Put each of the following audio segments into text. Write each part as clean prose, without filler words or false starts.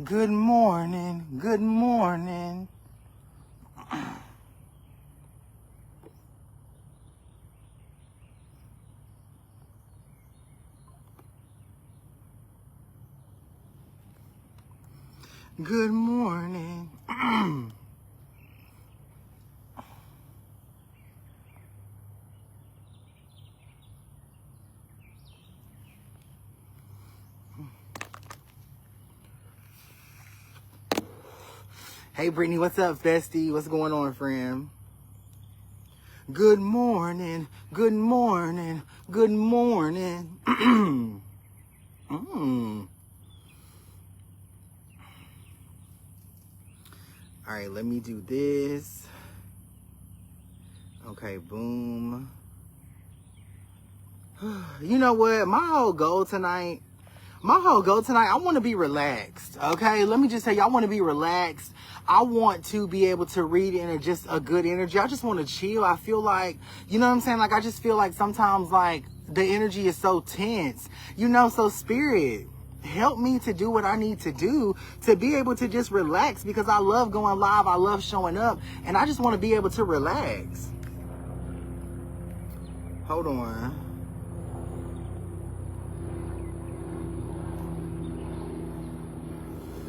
Good morning, good morning. Good morning. Hey, Brittany, what's up, bestie? What's going on, friend? Good morning, good morning, good morning. All right, let me do this. Okay, boom. You know what? My whole goal tonight, I want to be relaxed, okay? Let me just tell you, I want to be relaxed. I want to be able to read in just a good energy. I just want to chill. I feel like, you know what I'm saying? Like, I just feel like sometimes, like, the energy is so tense, you know? So, Spirit, help me to do what I need to do to be able to just relax, because I love going live. I love showing up, and I just want to be able to relax. Hold on.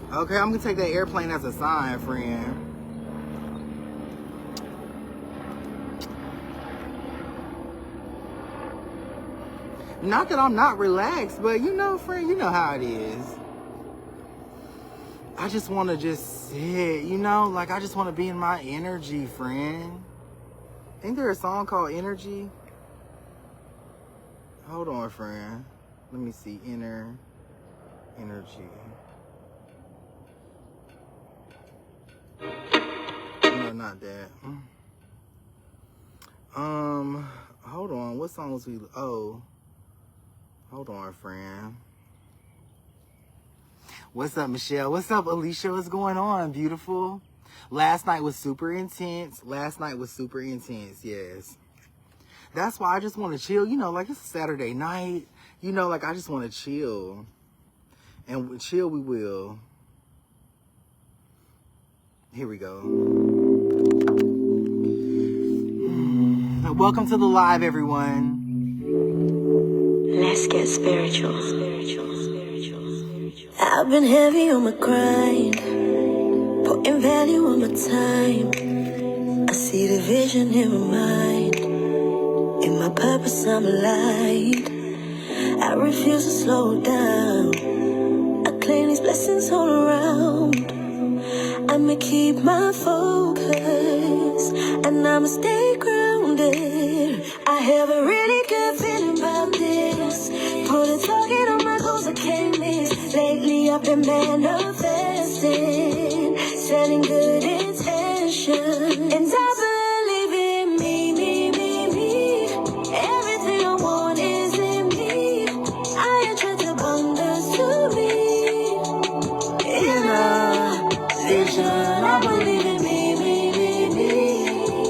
Okay, I'm gonna take that airplane as a sign, friend. Not that I'm not relaxed, but you know, friend, you know how it is. I just want to just sit, you know, like I just want to be in my energy, friend. Ain't there a song called Energy? Hold on, friend. Let me see. Inner energy. No, not that. Hold on. What songs we... Oh. Hold on, friend. What's up, Michelle? What's up, Alicia? What's going on, beautiful? Last night was super intense. Yes. That's why I just want to chill. You know, like it's a Saturday night. You know, like I just want to chill. And chill we will. Here we go. Welcome to the live, everyone. Let's get spiritual. I've been heavy on my grind, putting value on my time. I see the vision in my mind. In my purpose, I'm aligned. I refuse to slow down. I claim these blessings all around. I'ma keep my focus, and I'ma stay grounded. I have a really good feeling about this. Put a target on my goals, I can't miss. Lately I've been manifesting, setting good intention, and I believe in me. Everything I want is in me. I attract abundance to me. Vision, I believe in me.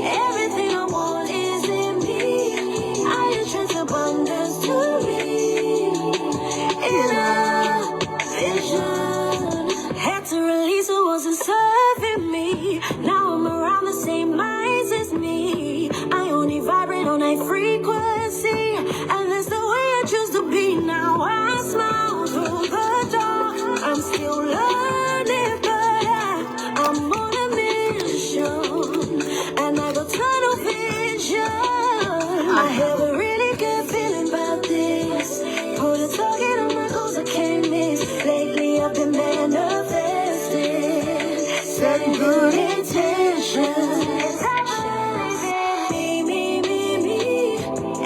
Everything I want is in me. I attract abundance to me. Inner vision. Had to release what wasn't serving me. Now I'm around the same minds as me. I only vibrate on a frequency, and that's the way I choose to be. Now I smile through the dark. I'm still learning, but I'm on a mission, and I got tunnel vision. I have a really good feeling about this. Put a target on my goals, I can't miss. Lately I've been manifesting, setting good intentions.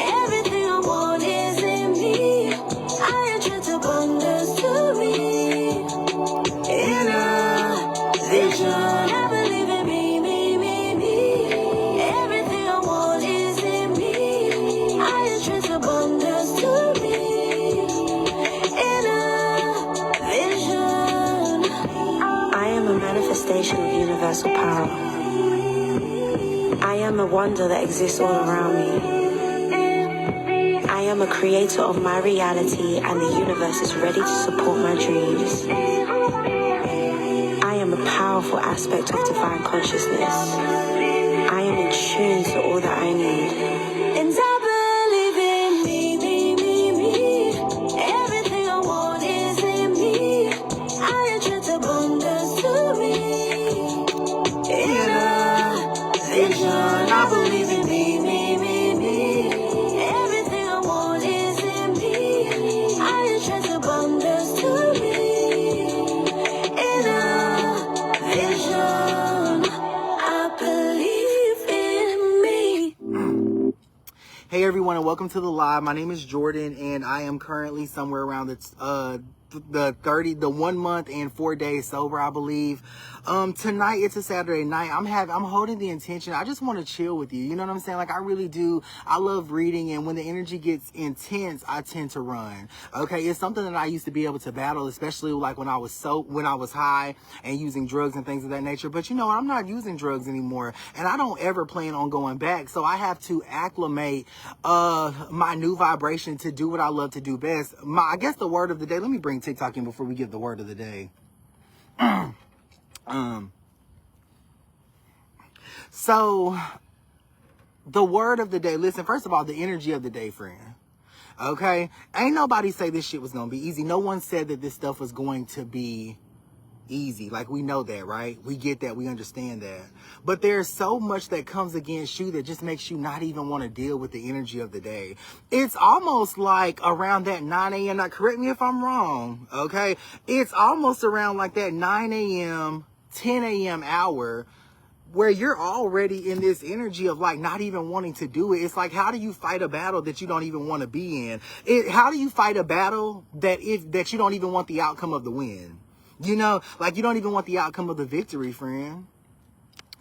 Everything I want is in me. I attract abundance to me. Inner vision, I believe in me. Everything I want is in me. I attract abundance to me. Inner vision. I am a manifestation of universal power. I am a wonder that exists all around me. I am a creator of my reality, and the universe is ready to support my dreams. powerful aspect of divine consciousness. I am in tune to all that I need. And I believe in me. Everything I want is in me. I attract abundance to me. Inner vision, I believe in me. Everything I want is in me. I attract abundance to me. Inner vision, I believe in me. Hey everyone, and welcome to the live. My name is Jordan, and I am currently somewhere around the 1 month and 4 days sober, I believe. Tonight it's a Saturday night. I'm holding the intention. I just want to chill with you. You know what I'm saying? Like, I really do. I love reading, and when the energy gets intense, I tend to run. Okay, it's something that I used to be able to battle, especially like when I was high and using drugs and things of that nature. But you know, I'm not using drugs anymore, and I don't ever plan on going back. So I have to acclimate my new vibration to do what I love to do best. I guess the word of the day. Let me bring TikTok in before we give the word of the day. So the word of the day, listen, first of all, the energy of the day, friend. Okay? Ain't nobody say this shit was going to be easy. No one said that this stuff was going to be easy. Like, we know that, right? We get that. We understand that. But there's so much that comes against you that just makes you not even want to deal with the energy of the day. It's almost like around that 9 a.m. Now, correct me if I'm wrong, okay? It's almost around like that 9 a.m., 10 a.m. hour where you're already in this energy of like not even wanting to do it. It's like, how do you fight a battle that you don't even want to be in? How do you fight a battle that you don't even want the outcome of the win? You know, like you don't even want the outcome of the victory, friend.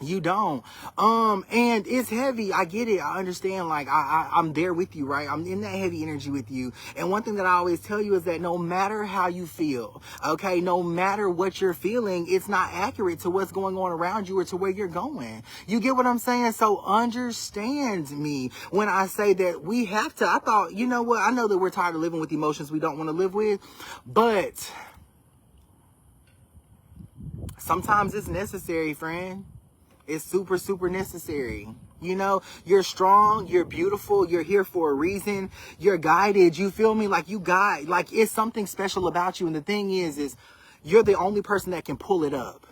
You don't. And it's heavy. I get it. I understand. Like, I'm there with you, right? I'm in that heavy energy with you. And one thing that I always tell you is that no matter how you feel, okay, no matter what you're feeling, it's not accurate to what's going on around you or to where you're going. You get what I'm saying? So understand me when I say that we have to. I thought, you know what? I know that we're tired of living with emotions we don't want to live with, but sometimes it's necessary, friend. It's super, super necessary. You know, you're strong, you're beautiful, you're here for a reason, you're guided, you feel me? Like, like, it's something special about you. And the thing is you're the only person that can pull it up.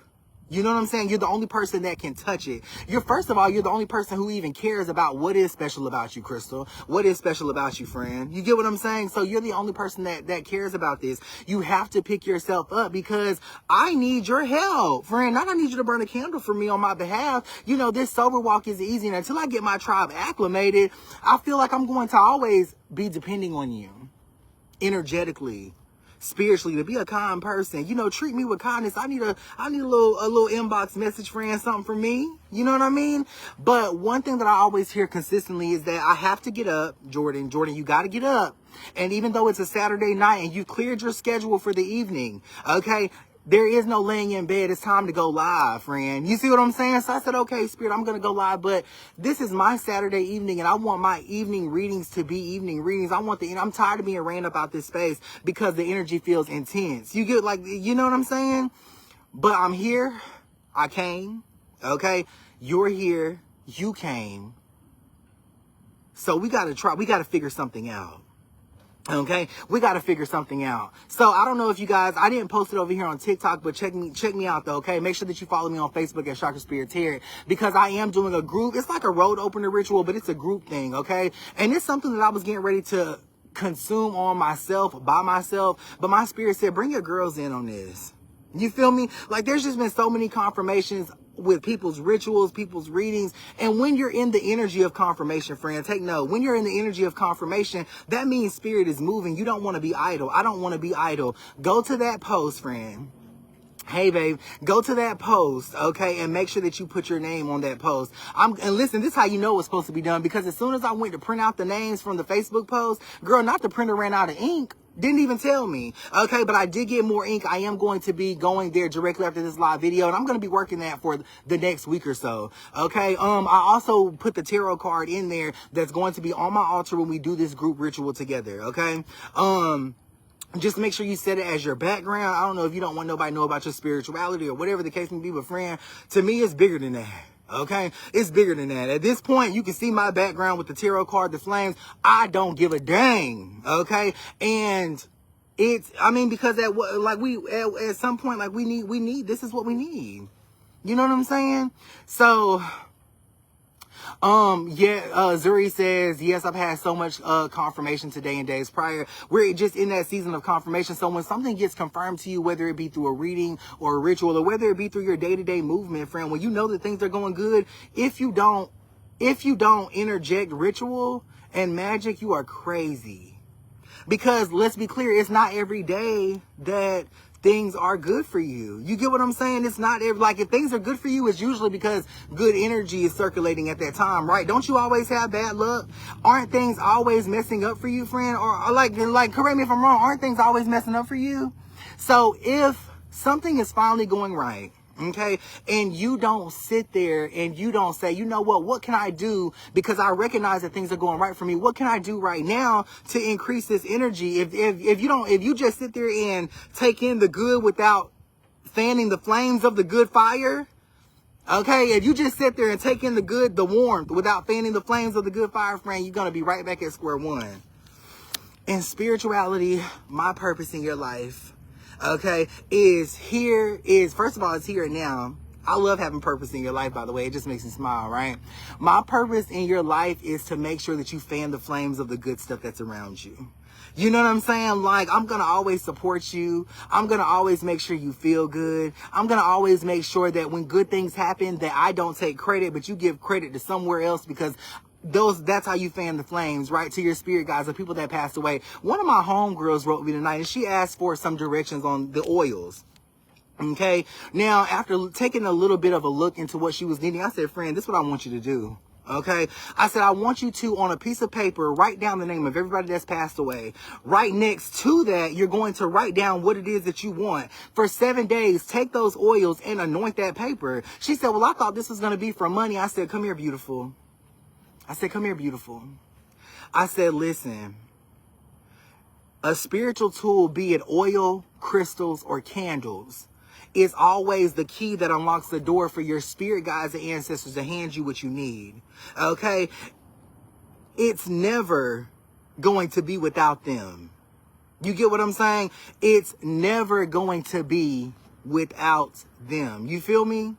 You know what I'm saying? You're the only person that can touch it. First of all, you're the only person who even cares about what is special about you, Crystal. What is special about you, friend? You get what I'm saying? So you're the only person that cares about this. You have to pick yourself up because I need your help, friend. Not I need you to burn a candle for me on my behalf. You know, this sober walk is easy. And until I get my tribe acclimated, I feel like I'm going to always be depending on you energetically, spiritually, to be a kind person. You know, treat me with kindness. I need a little inbox message, friend, something from me. You know what I mean? But one thing that I always hear consistently is that I have to get up. Jordan, you got to get up. And even though it's a Saturday night and you cleared your schedule for the evening, okay, there is no laying in bed. It's time to go live, friend. You see what I'm saying? So I said, okay, Spirit, I'm going to go live. But this is my Saturday evening, and I want my evening readings to be evening readings. I'm tired of being ran up out this space because the energy feels intense. You get, like, you know what I'm saying? But I'm here. I came. Okay? You're here. You came. So we got to figure something out. Okay, we got to figure something out. So I don't know if you guys, I didn't post it over here on TikTok, but check me out though. Okay, make sure that you follow me on Facebook at Chakra Spirit Tarot, because I am doing a group. It's like a road opener ritual, but it's a group thing. Okay, and it's something that I was getting ready to consume on myself, by myself, but my spirit said, bring your girls in on this. You feel me? Like, there's just been so many confirmations with people's rituals, people's readings. And when you're in the energy of confirmation, friend, take note. When you're in the energy of confirmation, that means spirit is moving. You don't want to be idle. I don't want to be idle. Go to that post, friend. Hey, babe, go to that post, okay, and make sure that you put your name on that post. And listen, this is how you know it's supposed to be done, because as soon as I went to print out the names from the Facebook post, girl, not the printer ran out of ink. Didn't even tell me. Okay, but I did get more ink. I am going to be going there directly after this live video, and I'm going to be working that for the next week or so. Okay, I also put the tarot card in there that's going to be on my altar when we do this group ritual together. Okay, just make sure you set it as your background. I don't know if you don't want nobody to know about your spirituality or whatever the case may be, but friend, to me, it's bigger than that. Okay? It's bigger than that. At this point, you can see my background with the tarot card, the flames. I don't give a dang. Okay? And it's, I mean, because at some point, like we need, this is what we need. You know what I'm saying? So, Zuri says, yes, I've had so much confirmation today and days prior. We're just in that season of confirmation. So when something gets confirmed to you, whether it be through a reading or a ritual, or whether it be through your day-to-day movement, friend, when you know that things are going good, if you don't interject ritual and magic, you are crazy. Because let's be clear, it's not every day that things are good for you. You get what I'm saying? It's not like if things are good for you, it's usually because good energy is circulating at that time, right? Don't you always have bad luck? Aren't things always messing up for you, friend? Or like correct me if I'm wrong, aren't things always messing up for you? So if something is finally going right, okay, and you don't sit there and you don't say, you know what can I do? Because I recognize that things are going right for me. What can I do right now to increase this energy? If you just sit there and take in the good without fanning the flames of the good fire, okay, if you just sit there and take in the good, the warmth without fanning the flames of the good fire, friend, you're going to be right back at square one. In spirituality, my purpose in your life, okay, first of all, it's here and now. I love having purpose in your life, by the way. It just makes me smile, right? My purpose in your life is to make sure that you fan the flames of the good stuff that's around you. You know what I'm saying? Like, I'm going to always support you. I'm going to always make sure you feel good. I'm going to always make sure that when good things happen, that I don't take credit, but you give credit to somewhere else, because that's how you fan the flames, right? To your spirit guides, the people that passed away. One of my homegirls wrote me tonight, and she asked for some directions on the oils. Okay. Now, after taking a little bit of a look into what she was needing, I said, friend, this is what I want you to do. Okay. I said, I want you to, on a piece of paper, write down the name of everybody that's passed away. Right next to that, you're going to write down what it is that you want. For 7 days, take those oils and anoint that paper. She said, well, I thought this was going to be for money. I said, come here, beautiful. I said, come here, beautiful. I said, listen, a spiritual tool, be it oil, crystals, or candles, is always the key that unlocks the door for your spirit guides and ancestors to hand you what you need. Okay? It's never going to be without them. You get what I'm saying? It's never going to be without them. You feel me?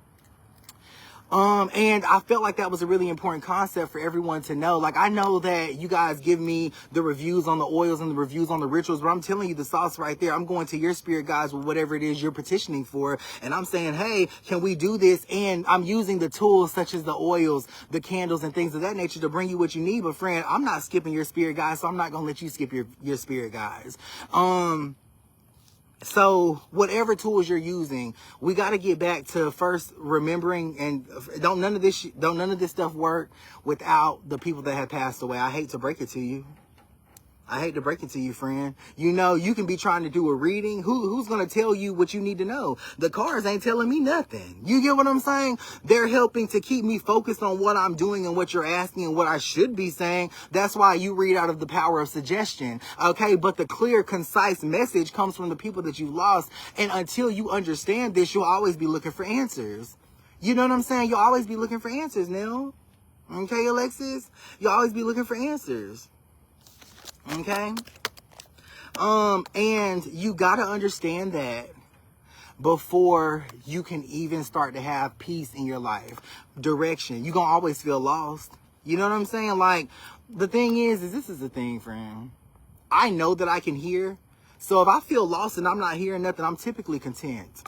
And I felt like that was a really important concept for everyone to know. Like, I know that you guys give me the reviews on the oils and the reviews on the rituals, but I'm telling you the sauce right there. I'm going to your spirit guides with whatever it is you're petitioning for. And I'm saying, hey, can we do this? And I'm using the tools such as the oils, the candles, and things of that nature to bring you what you need. But friend, I'm not skipping your spirit guides, so I'm not going to let you skip your spirit guides. So whatever tools you're using, we got to get back to first remembering, and don't none of this stuff work without the people that have passed away. I hate to break it to you. I hate to break it to you, friend. You know, you can be trying to do a reading. Who's going to tell you what you need to know? The cards ain't telling me nothing. You get what I'm saying? They're helping to keep me focused on what I'm doing and what you're asking and what I should be saying. That's why you read out of the power of suggestion. Okay, but the clear, concise message comes from the people that you've lost. And until you understand this, you'll always be looking for answers. You know what I'm saying? You'll always be looking for answers, Neil. Okay, Alexis? You'll always be looking for answers. Okay? And you gotta understand that before you can even start to have peace in your life. Direction. You're gonna always feel lost. You know what I'm saying? Like, the thing is this is the thing, friend. I know that I can hear. So if I feel lost and I'm not hearing nothing, I'm typically content.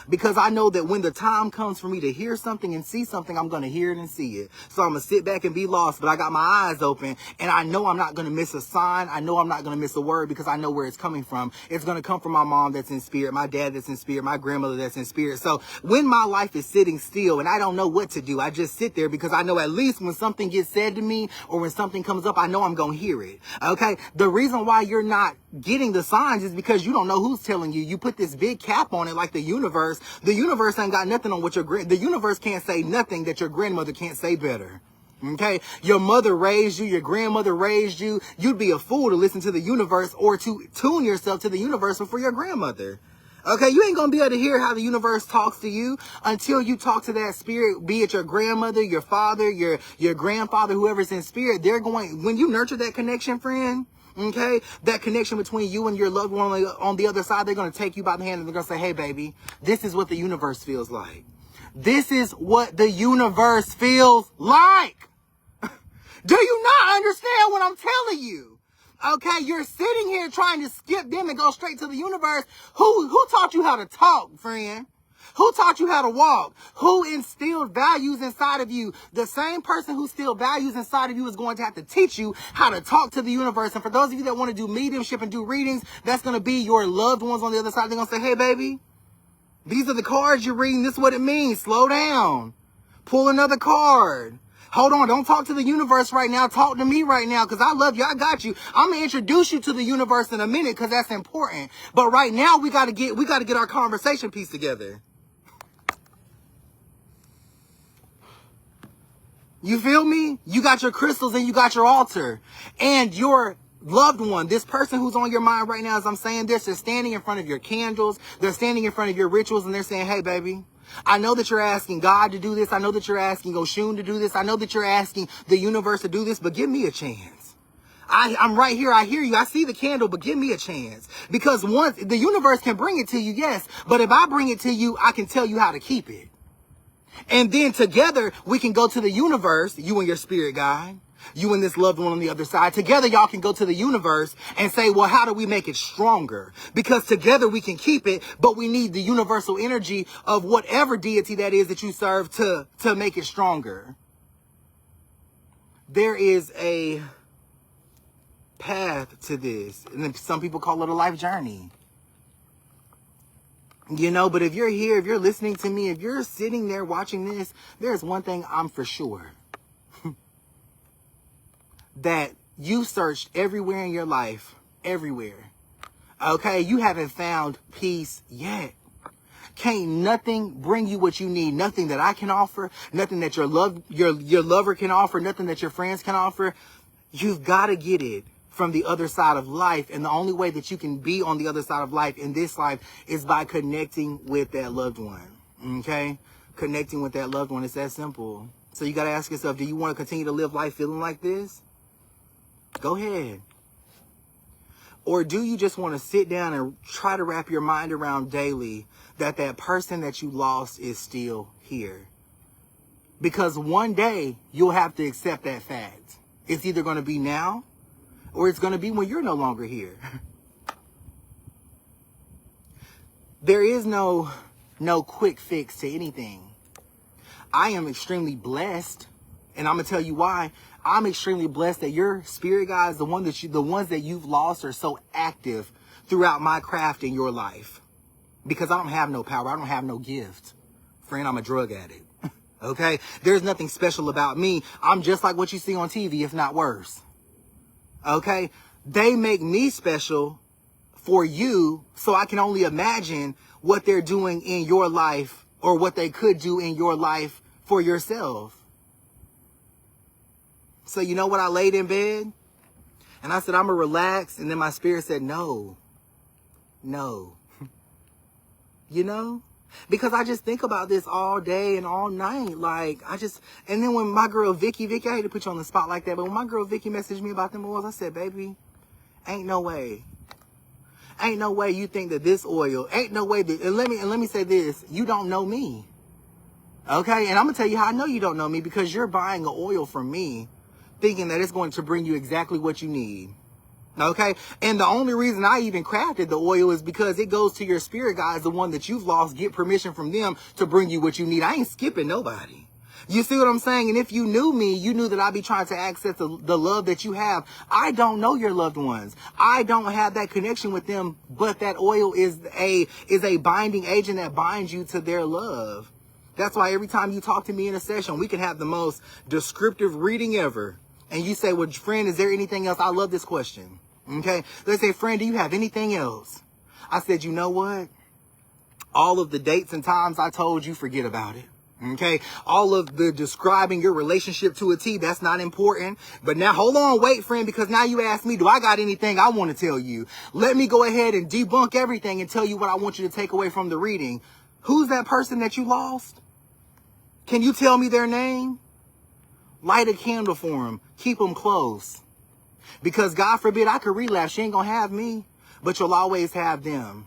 Because I know that when the time comes for me to hear something and see something, I'm going to hear it and see it. So I'm going to sit back and be lost, but I got my eyes open, and I know I'm not going to miss a sign. I know I'm not going to miss a word because I know where it's coming from. It's going to come from my mom that's in spirit, my dad that's in spirit, my grandmother that's in spirit. So when my life is sitting still and I don't know what to do, I just sit there because I know at least when something gets said to me or when something comes up, I know I'm going to hear it. Okay? The reason why you're not getting the signs is because you don't know who's telling you. You put this big cap on it like the universe. The universe ain't got nothing on what the universe can't say nothing that your grandmother can't say better. Okay, your mother raised you, your grandmother raised you. You'd be a fool to listen to the universe or to tune yourself to the universe before your grandmother. Okay, you ain't gonna be able to hear how the universe talks to you until you talk to that spirit, be it your grandmother, your father, your grandfather, whoever's in spirit. They're going, when you nurture that connection, friend, okay, that connection between you and your loved one on the other side, they're gonna take you by the hand and they're gonna say, hey, baby, this is what the universe feels like. This is what the universe feels like. Do you not understand what I'm telling you? Okay, you're sitting here trying to skip them and go straight to the universe. Who taught you how to talk, friend? Who taught you how to walk? Who instilled values inside of you? The same person who instilled values inside of you is going to have to teach you how to talk to the universe. And for those of you that want to do mediumship and do readings, that's going to be your loved ones on the other side. They're going to say, hey, baby, these are the cards you're reading. This is what it means. Slow down. Pull another card. Hold on, don't talk to the universe right now. Talk to me right now because I love you. I got you. I'm going to introduce you to the universe in a minute because that's important. But right now, we got to get our conversation piece together. You feel me? You got your crystals and you got your altar. And your loved one, this person who's on your mind right now, as I'm saying this, they're standing in front of your candles. They're standing in front of your rituals and they're saying, hey, baby, I know that you're asking God to do this. I know that you're asking Oshun to do this. I know that you're asking the universe to do this, but give me a chance. I'm right here. I hear you. I see the candle, but give me a chance. Because once the universe can bring it to you, yes. But if I bring it to you, I can tell you how to keep it. And then together we can go to the universe, you and your spirit guide, you and this loved one on the other side. Together y'all can go to the universe and say, well, how do we make it stronger? Because together we can keep it, but we need the universal energy of whatever deity that is that you serve to make it stronger. There is a path to this, and some people call it a life journey. You know, but if you're here, if you're listening to me, if you're sitting there watching this, there's one thing I'm for sure. That you searched everywhere in your life, everywhere. Okay, you haven't found peace yet. Can't nothing bring you what you need. Nothing that I can offer, nothing that your lover can offer, nothing that your friends can offer. You've got to get it from the other side of life. And the only way that you can be on the other side of life in this life is by connecting with that loved one. Okay? Connecting with that loved one. It's that simple. So you got to ask yourself, do you want to continue to live life feeling like this? Go ahead. Or do you just want to sit down and try to wrap your mind around daily that that person that you lost is still here? Because one day you'll have to accept that fact. It's either going to be now or it's going to be when you're no longer here. There is no quick fix to anything. I am extremely blessed, and I'm going to tell you why. I'm extremely blessed that your spirit guides, the ones that you've lost, are so active throughout my craft in your life. Because I don't have no power. I don't have no gift. Friend, I'm a drug addict. Okay? There's nothing special about me. I'm just like what you see on TV, if not worse. Okay? They make me special for you, so I can only imagine what they're doing in your life or what they could do in your life for yourself. So you know what? I laid in bed and I said, I'm going to relax. And then my spirit said, no. You know? Because I just think about this all day and all night. Like, and then when my girl Vicky, I hate to put you on the spot like that, but when my girl Vicky messaged me about them oils, I said, baby, ain't no way. Ain't no way you think that this oil, ain't no way that, and let me say this, you don't know me. Okay? And I'm going to tell you how I know you don't know me, because you're buying an oil from me thinking that it's going to bring you exactly what you need. Okay? And the only reason I even crafted the oil is because it goes to your spirit guides, the one that you've lost, get permission from them to bring you what you need. I ain't skipping nobody. You see what I'm saying? And if you knew me, you knew that I'd be trying to access the love that you have. I don't know your loved ones. I don't have that connection with them, but that oil is a binding agent that binds you to their love. That's why every time you talk to me in a session, we can have the most descriptive reading ever. And you say, well, friend, is there anything else? I love this question. Okay? They say, friend, do you have anything else? I said, you know what? All of the dates and times I told you, forget about it. Okay, all of the describing your relationship to a T, that's not important. But now, hold on, wait, friend, because now you ask me, do I got anything I want to tell you? Let me go ahead and debunk everything and tell you what I want you to take away from the reading. Who's that person that you lost? Can you tell me their name? Light a candle for them. Keep them close. Because God forbid I could relapse. You ain't going to have me, but you'll always have them.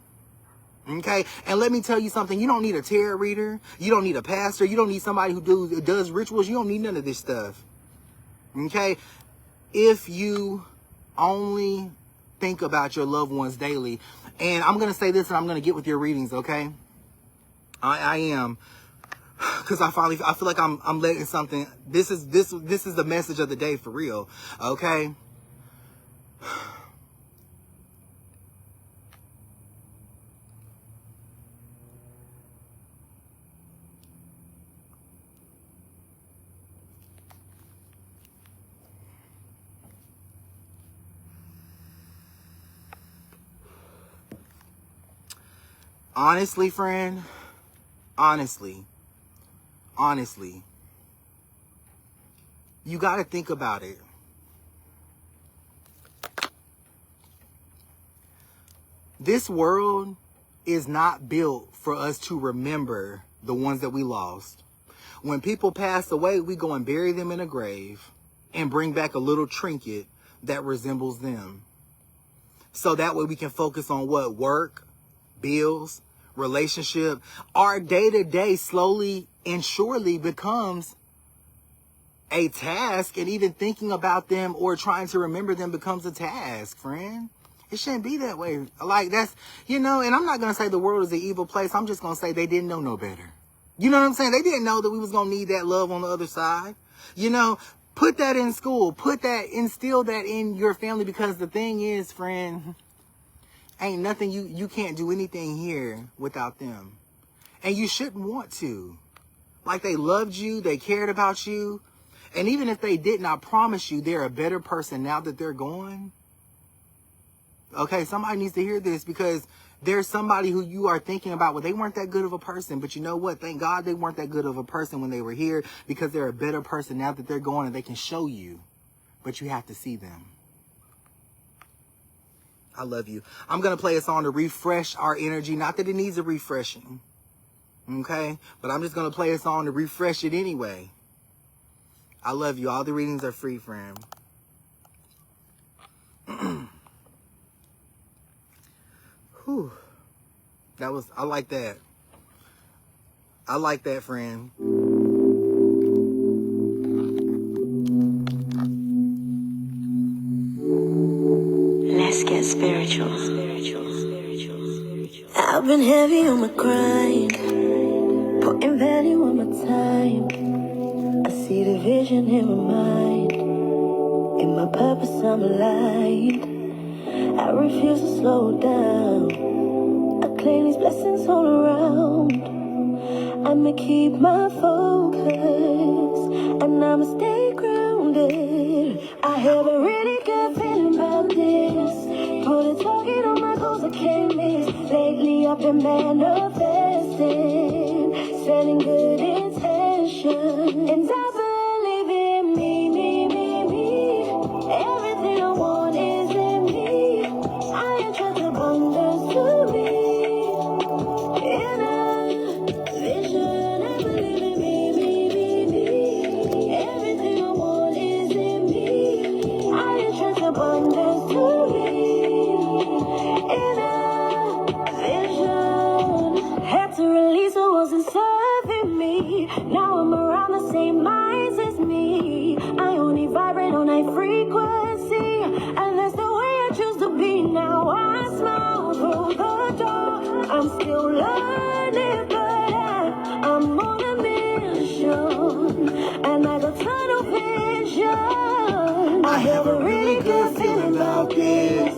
Okay, and let me tell you something. You don't need a tarot reader. You don't need a pastor. You don't need somebody who does rituals. You don't need none of this stuff. Okay, if you only think about your loved ones daily. And I'm going to say this and I'm going to get with your readings, okay? I am. Because I feel like I'm letting something. This is the message of the day for real, okay? Honestly, friend, honestly, you got to think about it. This world is not built for us to remember the ones that we lost. When people pass away, we go and bury them in a grave and bring back a little trinket that resembles them. So that way we can focus on what? Work, bills, relationship. Our day-to-day slowly and surely becomes a task, and even thinking about them or trying to remember them becomes a task, friend. It shouldn't be that way. Like, that's, and I'm not going to say the world is an evil place. I'm just going to say they didn't know no better. You know what I'm saying? They didn't know that we was going to need that love on the other side. Put that in school. Instill that in your family, because the thing is, friend, ain't nothing, you can't do anything here without them. And you shouldn't want to. Like, they loved you, they cared about you. And even if they didn't, I promise you, they're a better person now that they're gone. Okay, somebody needs to hear this, because there's somebody who you are thinking about, well, they weren't that good of a person. But you know what? Thank God they weren't that good of a person when they were here, because they're a better person now that they're gone, and they can show you. But you have to see them. I love you. I'm going to play a song to refresh our energy. Not that it needs a refreshing. Okay? But I'm just going to play a song to refresh it anyway. I love you. All the readings are free, friend. Whew. I like that. I like that, friend. Let's get spiritual. I've been heavy on my grind, putting value on my time. I see the vision in my mind, in my purpose I'm aligned. I refuse to slow down, I claim these blessings all around. I'ma keep my focus, and I'ma stay grounded. I have a really good feeling about this. Put a target on my goals, I can't miss. Lately I've been manifesting, setting good intention. And I believe in me. Everything I want is in me. I attract abundance to me. In a vision, I believe in me. Everything I want is in me. I attract abundance to me. In a vision, had to release what wasn't serving me. Now I'm around the same minds as me. I only vibrate on a frequency, and that's the way I choose to be. Now I smile through the door. I'm still learning, but I'm on a mission, and I got tunnel vision. I have a really good feeling about this.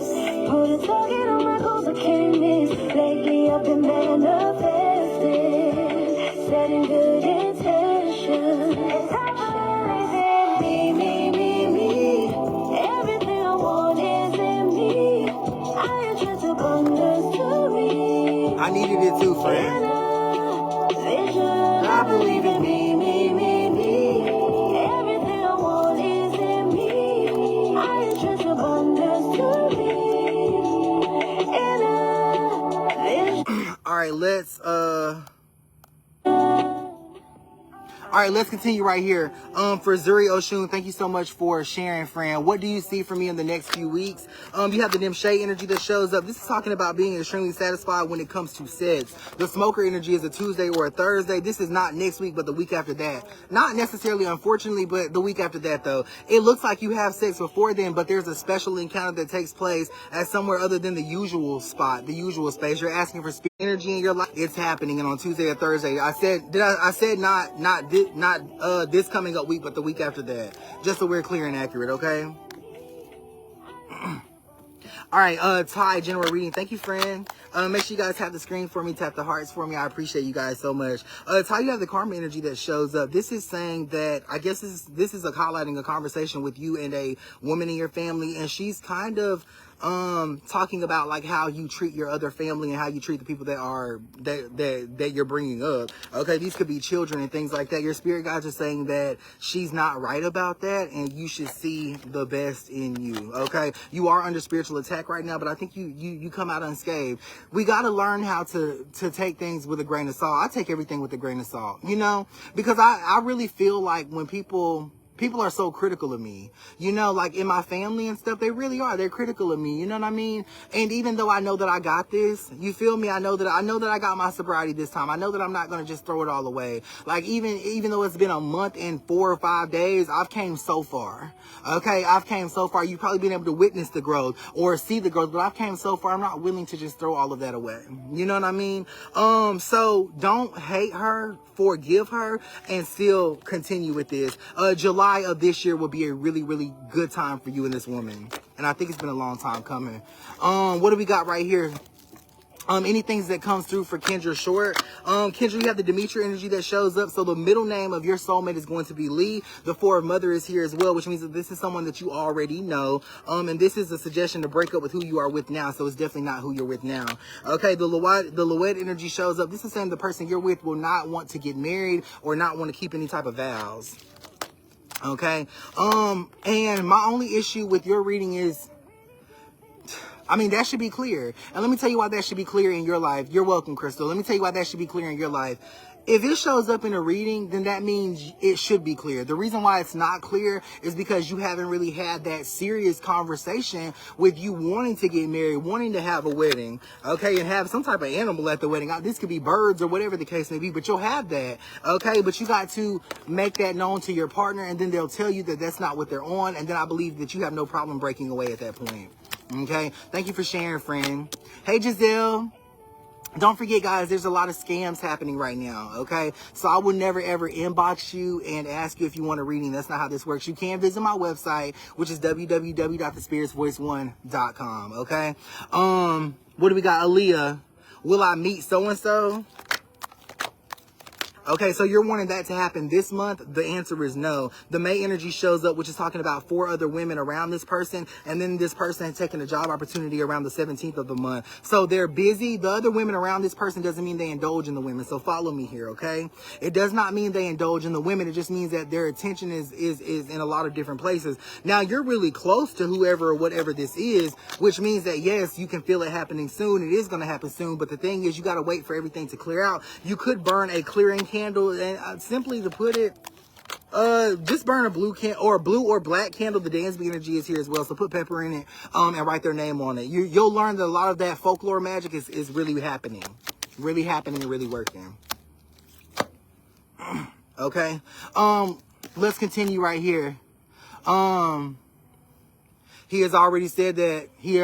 Put a target on my goals, I can't miss. Lately I've been manifesting, setting good intention. And I believe in me. Everything I want is in me. I attract abundance to me. I needed it too, friend. In a vision, I believe in me. right, let's continue right here. For Zuri Oshun, thank you so much for sharing, friend. What do you see for me in the next few weeks? You have the Nimshay energy that shows up. This is talking about being extremely satisfied when it comes to sex. The Smoker energy is a Tuesday or a Thursday. This is not next week, but the week after that. Not necessarily, unfortunately, but the week after that, though. It looks like you have sex before then, but there's a special encounter that takes place at somewhere other than the usual spot, the usual space. You're asking for spirit energy in your life. It's happening, and on Tuesday or Thursday. I said not this coming up week, but the week after that. Just so we're clear and accurate, okay? All right, Ty, general reading. Thank you, friend. Make sure you guys tap the screen for me, tap the hearts for me. I appreciate you guys so much. Ty, you have the karma energy that shows up. This is saying that, I guess this is highlighting a conversation with you and a woman in your family, and she's kind of talking about like how you treat your other family and how you treat the people that you're bringing up. Okay, these could be children and things like that. Your spirit guides are saying that she's not right about that, and you should see the best in you. Okay, you are under spiritual attack right now, but I think you come out unscathed. We got to learn how to take things with a grain of salt. I take everything with a grain of salt, you know, because I really feel like when people are so critical of me, you know, like in my family and stuff, they really are. They're critical of me, you know what I mean? And even though I know that I got this, you feel me? I know that I got my sobriety this time. I know that I'm not going to just throw it all away. Like even though it's been a month and 4 or 5 days, I've came so far. Okay, I've came so far. You've probably been able to witness the growth or see the growth, but I've came so far. I'm not willing to just throw all of that away. You know what I mean? So don't hate her, forgive her, and still continue with this. July of this year will be a really, really good time for you and this woman. And I think it's been a long time coming. What do we got right here? Anything that comes through for Kendra Short. Kendra, you have the Demetra energy that shows up. So the middle name of your soulmate is going to be Lee. The 4 of Mother is here as well, which means that this is someone that you already know. And this is a suggestion to break up with who you are with now. So it's definitely not who you're with now. Okay, the Loed energy shows up. This is saying the person you're with will not want to get married or not want to keep any type of vows. Okay, and my only issue with your reading is, I mean, that should be clear. And let me tell you why that should be clear in your life. You're welcome, Crystal. Let me tell you why that should be clear in your life. If it shows up in a reading, then that means it should be clear. The reason why it's not clear is because you haven't really had that serious conversation with you wanting to get married, wanting to have a wedding, okay, and have some type of animal at the wedding. This could be birds or whatever the case may be, but you'll have that, okay? But you got to make that known to your partner, and then they'll tell you that that's not what they're on, and then I believe that you have no problem breaking away at that point, okay? Thank you for sharing, friend. Hey, Giselle. Don't forget, guys, there's a lot of scams happening right now, okay? So I will never, ever inbox you and ask you if you want a reading. That's not how this works. You can visit my website, which is www.thespiritsvoice1.com, okay? What do we got? Aaliyah, will I meet so-and-so? Okay, so you're wanting that to happen this month? The answer is no. The May energy shows up, which is talking about 4 other women around this person, and then this person has taken a job opportunity around the 17th of the month. So they're busy. The other women around this person doesn't mean they indulge in the women. So follow me here, okay? It does not mean they indulge in the women. It just means that their attention is in a lot of different places. Now, you're really close to whoever or whatever this is, which means that, yes, you can feel it happening soon. It is going to happen soon, but the thing is, you got to wait for everything to clear out. You could burn a clearing candle, and simply to put it, just burn a blue or black candle. The Dansby energy is here as well, so put pepper in it and write their name on it. You'll learn that a lot of that folklore magic is really happening and really working. Okay, let's continue right here. He has already said that he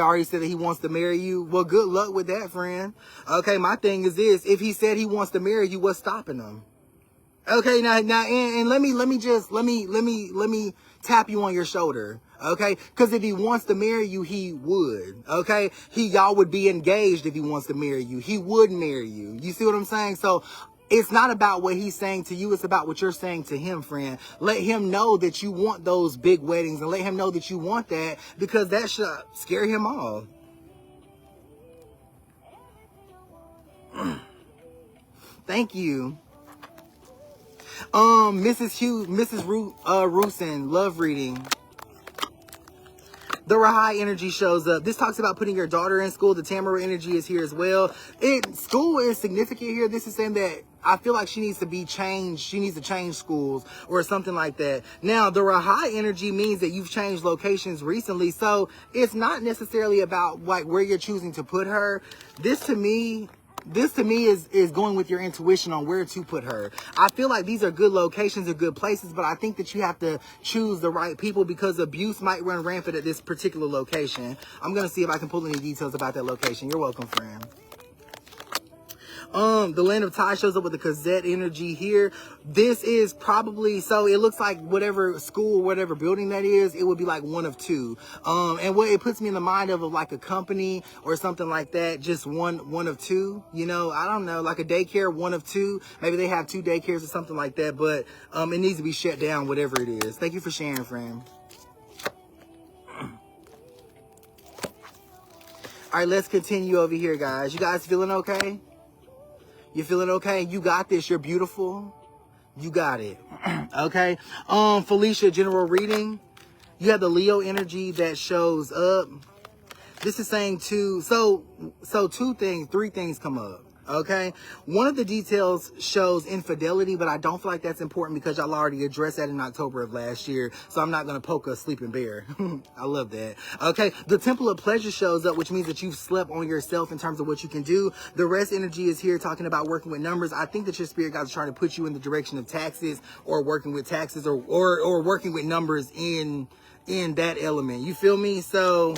wants to marry you. Well, good luck with that, friend. Okay, my thing is this: if he said he wants to marry you, what's stopping him? Okay, now, and let me tap you on your shoulder, okay? Because if he wants to marry you, he would, okay? Y'all would be engaged if he wants to marry you. He would marry you. You see what I'm saying? So it's not about what he's saying to you. It's about what you're saying to him, friend. Let him know that you want those big weddings, and let him know that you want that, because that should scare him off. Thank you. Mrs. Rusin, love reading. The Rahai energy shows up. This talks about putting your daughter in school. The Tamara energy is here as well. School is significant here. This is saying that I feel like she needs to be changed. She needs to change schools or something like that. Now, the Rahai energy means that you've changed locations recently. So it's not necessarily about like where you're choosing to put her. This to me is going with your intuition on where to put her. I feel like these are good locations or good places, but I think that you have to choose the right people because abuse might run rampant at this particular location. I'm going to see if I can pull any details about that location. You're welcome, friend. The Land of Tide shows up with the Cosette energy here. This is probably, so it looks like whatever school, whatever building that is, it would be like one of two. And what it puts me in the mind of like a company or something like that, just one of two, you know, I don't know, like a daycare, one of two. Maybe they have 2 daycares or something like that, but it needs to be shut down, whatever it is. Thank you for sharing, friend. All right, let's continue over here, guys. You guys feeling okay? You feeling okay? You got this. You're beautiful. You got it. Okay. Felicia, general reading. You have the Leo energy that shows up. This is saying three things come up. Okay. One of the details shows infidelity, but I don't feel like that's important because y'all already addressed that in October of last year. So I'm not going to poke a sleeping bear. I love that. Okay. The Temple of Pleasure shows up, which means that you've slept on yourself in terms of what you can do. The Rest energy is here talking about working with numbers. I think that your spirit guides are trying to put you in the direction of taxes or working with taxes or working with numbers in that element. You feel me? So,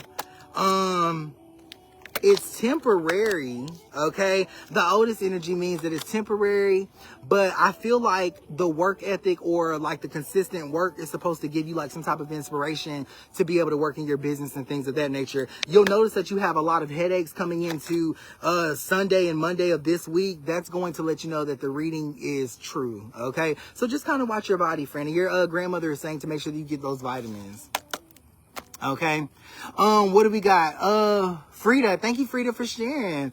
it's temporary, okay? The Otis energy means that it's temporary, but I feel like the work ethic or like the consistent work is supposed to give you like some type of inspiration to be able to work in your business and things of that nature. You'll notice that you have a lot of headaches coming into Sunday and Monday of this week. That's going to let you know that the reading is true, okay? So just kind of watch your body, friend. And your grandmother is saying to make sure that you get those vitamins. Okay. What do we got? Frida, thank you, Frida, for sharing.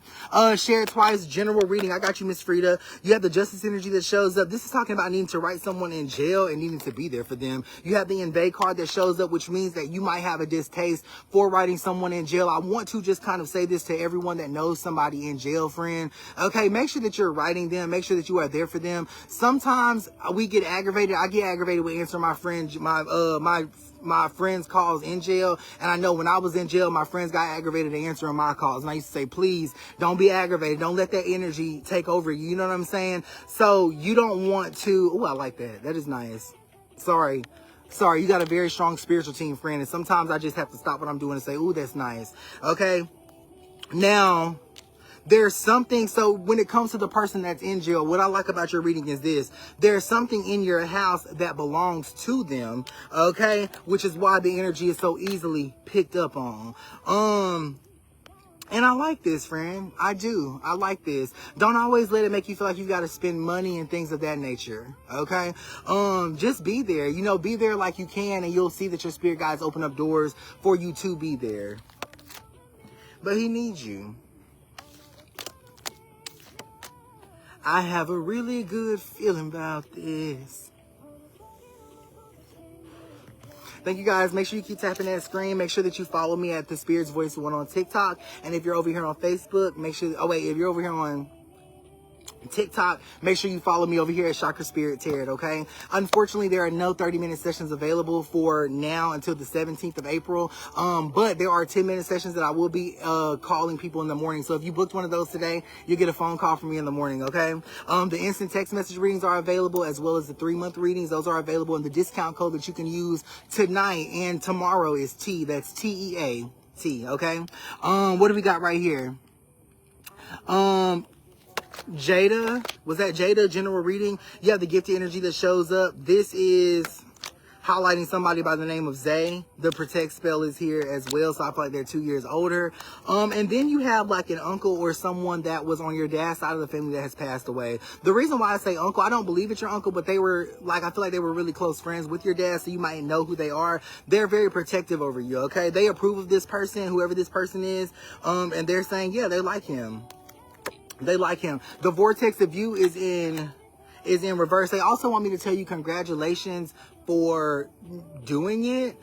Share twice, general reading. I got you, Miss Frida. You have the Justice energy that shows up. This is talking about needing to write someone in jail and needing to be there for them. You have the Invade card that shows up, which means that you might have a distaste for writing someone in jail. I want to just kind of say this to everyone that knows somebody in jail, friend. Okay, make sure that you're writing them. Make sure that you are there for them. Sometimes we get aggravated. I get aggravated with answering my friend, my friends' calls in jail. And I know when I was in jail, my friends got aggravated at answering my calls. And I used to say, please don't be aggravated. Don't let that energy take over you. You know what I'm saying? So you don't want to. Oh, I like that. That is nice. Sorry. You got a very strong spiritual team, friend. And sometimes I just have to stop what I'm doing and say, ooh, that's nice. Okay. Now, there's something, so when it comes to the person that's in jail, what I like about your reading is this. There's something in your house that belongs to them, okay? Which is why the energy is so easily picked up on. And I like this, friend. I do. I like this. Don't always let it make you feel like you got to spend money and things of that nature, okay? Just be there. You know, be there like you can, and you'll see that your spirit guides open up doors for you to be there. But he needs you. I have a really good feeling about this. Thank you, guys. Make sure you keep tapping that screen. Make sure that you follow me at The Spirit's Voice 1 on TikTok. And if you're over here on Facebook, make sure... Oh, wait. If you're over here on TikTok, make sure you follow me over here at Chakra Spirit Tarot, okay? Unfortunately, there are no 30-minute sessions available for now until the 17th of April. But there are 10-minute sessions that I will be calling people in the morning. So if you booked one of those today, you'll get a phone call from me in the morning, okay? The instant text message readings are available, as well as the 3-month readings. Those are available, and the discount code that you can use tonight and tomorrow is T. That's TEAT, okay? What do we got right here? Jada, was that Jada general reading? You have the gifted energy that shows up. This is highlighting somebody by the name of Zay. The protect spell is here as well, so I feel like they're 2 years older. And then you have like an uncle or someone that was on your dad's side of the family that has passed away. The reason why I say uncle, I don't believe it's your uncle, but they were like, I feel like they were really close friends with your dad, so you might know who they are. They're very protective over you, okay? They approve of this person, whoever this person is, and they're saying, yeah, they like him. They like him. The vortex of you is in reverse. They also want me to tell you congratulations for doing it.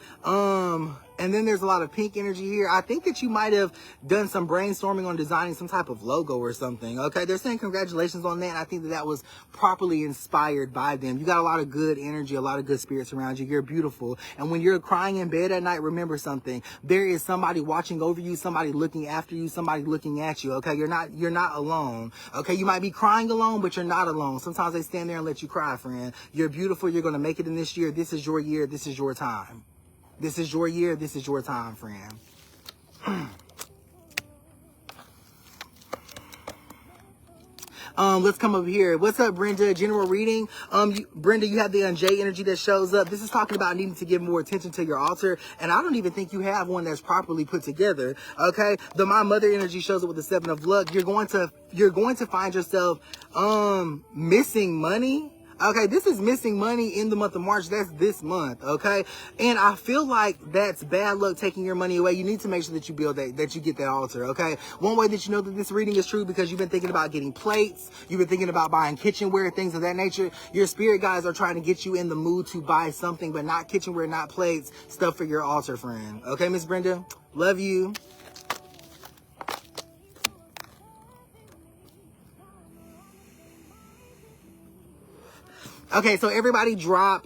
And then there's a lot of pink energy here. I think that you might have done some brainstorming on designing some type of logo or something. Okay, they're saying congratulations on that. And I think that that was properly inspired by them. You got a lot of good energy, a lot of good spirits around you. You're beautiful. And when you're crying in bed at night, remember something. There is somebody watching over you, somebody looking after you, somebody looking at you. Okay, you're not alone. Okay, you might be crying alone, but you're not alone. Sometimes they stand there and let you cry, friend. You're beautiful. You're going to make it in this year. This is your year. This is your time. This is your year. This is your time, friend. Let's come up here. What's up, Brenda? General reading. Brenda, you have the J energy that shows up. This is talking about needing to give more attention to your altar. And I don't even think you have one that's properly put together. Okay. The My Mother energy shows up with the 7 of luck. You're going to find yourself, missing money. Okay, this is missing money in the month of March. That's this month, okay? And I feel like that's bad luck taking your money away. You need to make sure that you build that you get that altar, okay? One way that you know that this reading is true, because you've been thinking about getting plates, you've been thinking about buying kitchenware, things of that nature. Your spirit guides are trying to get you in the mood to buy something, but not kitchenware, not plates, stuff for your altar, friend. Okay, Miss Brenda? Love you. Okay, so everybody drop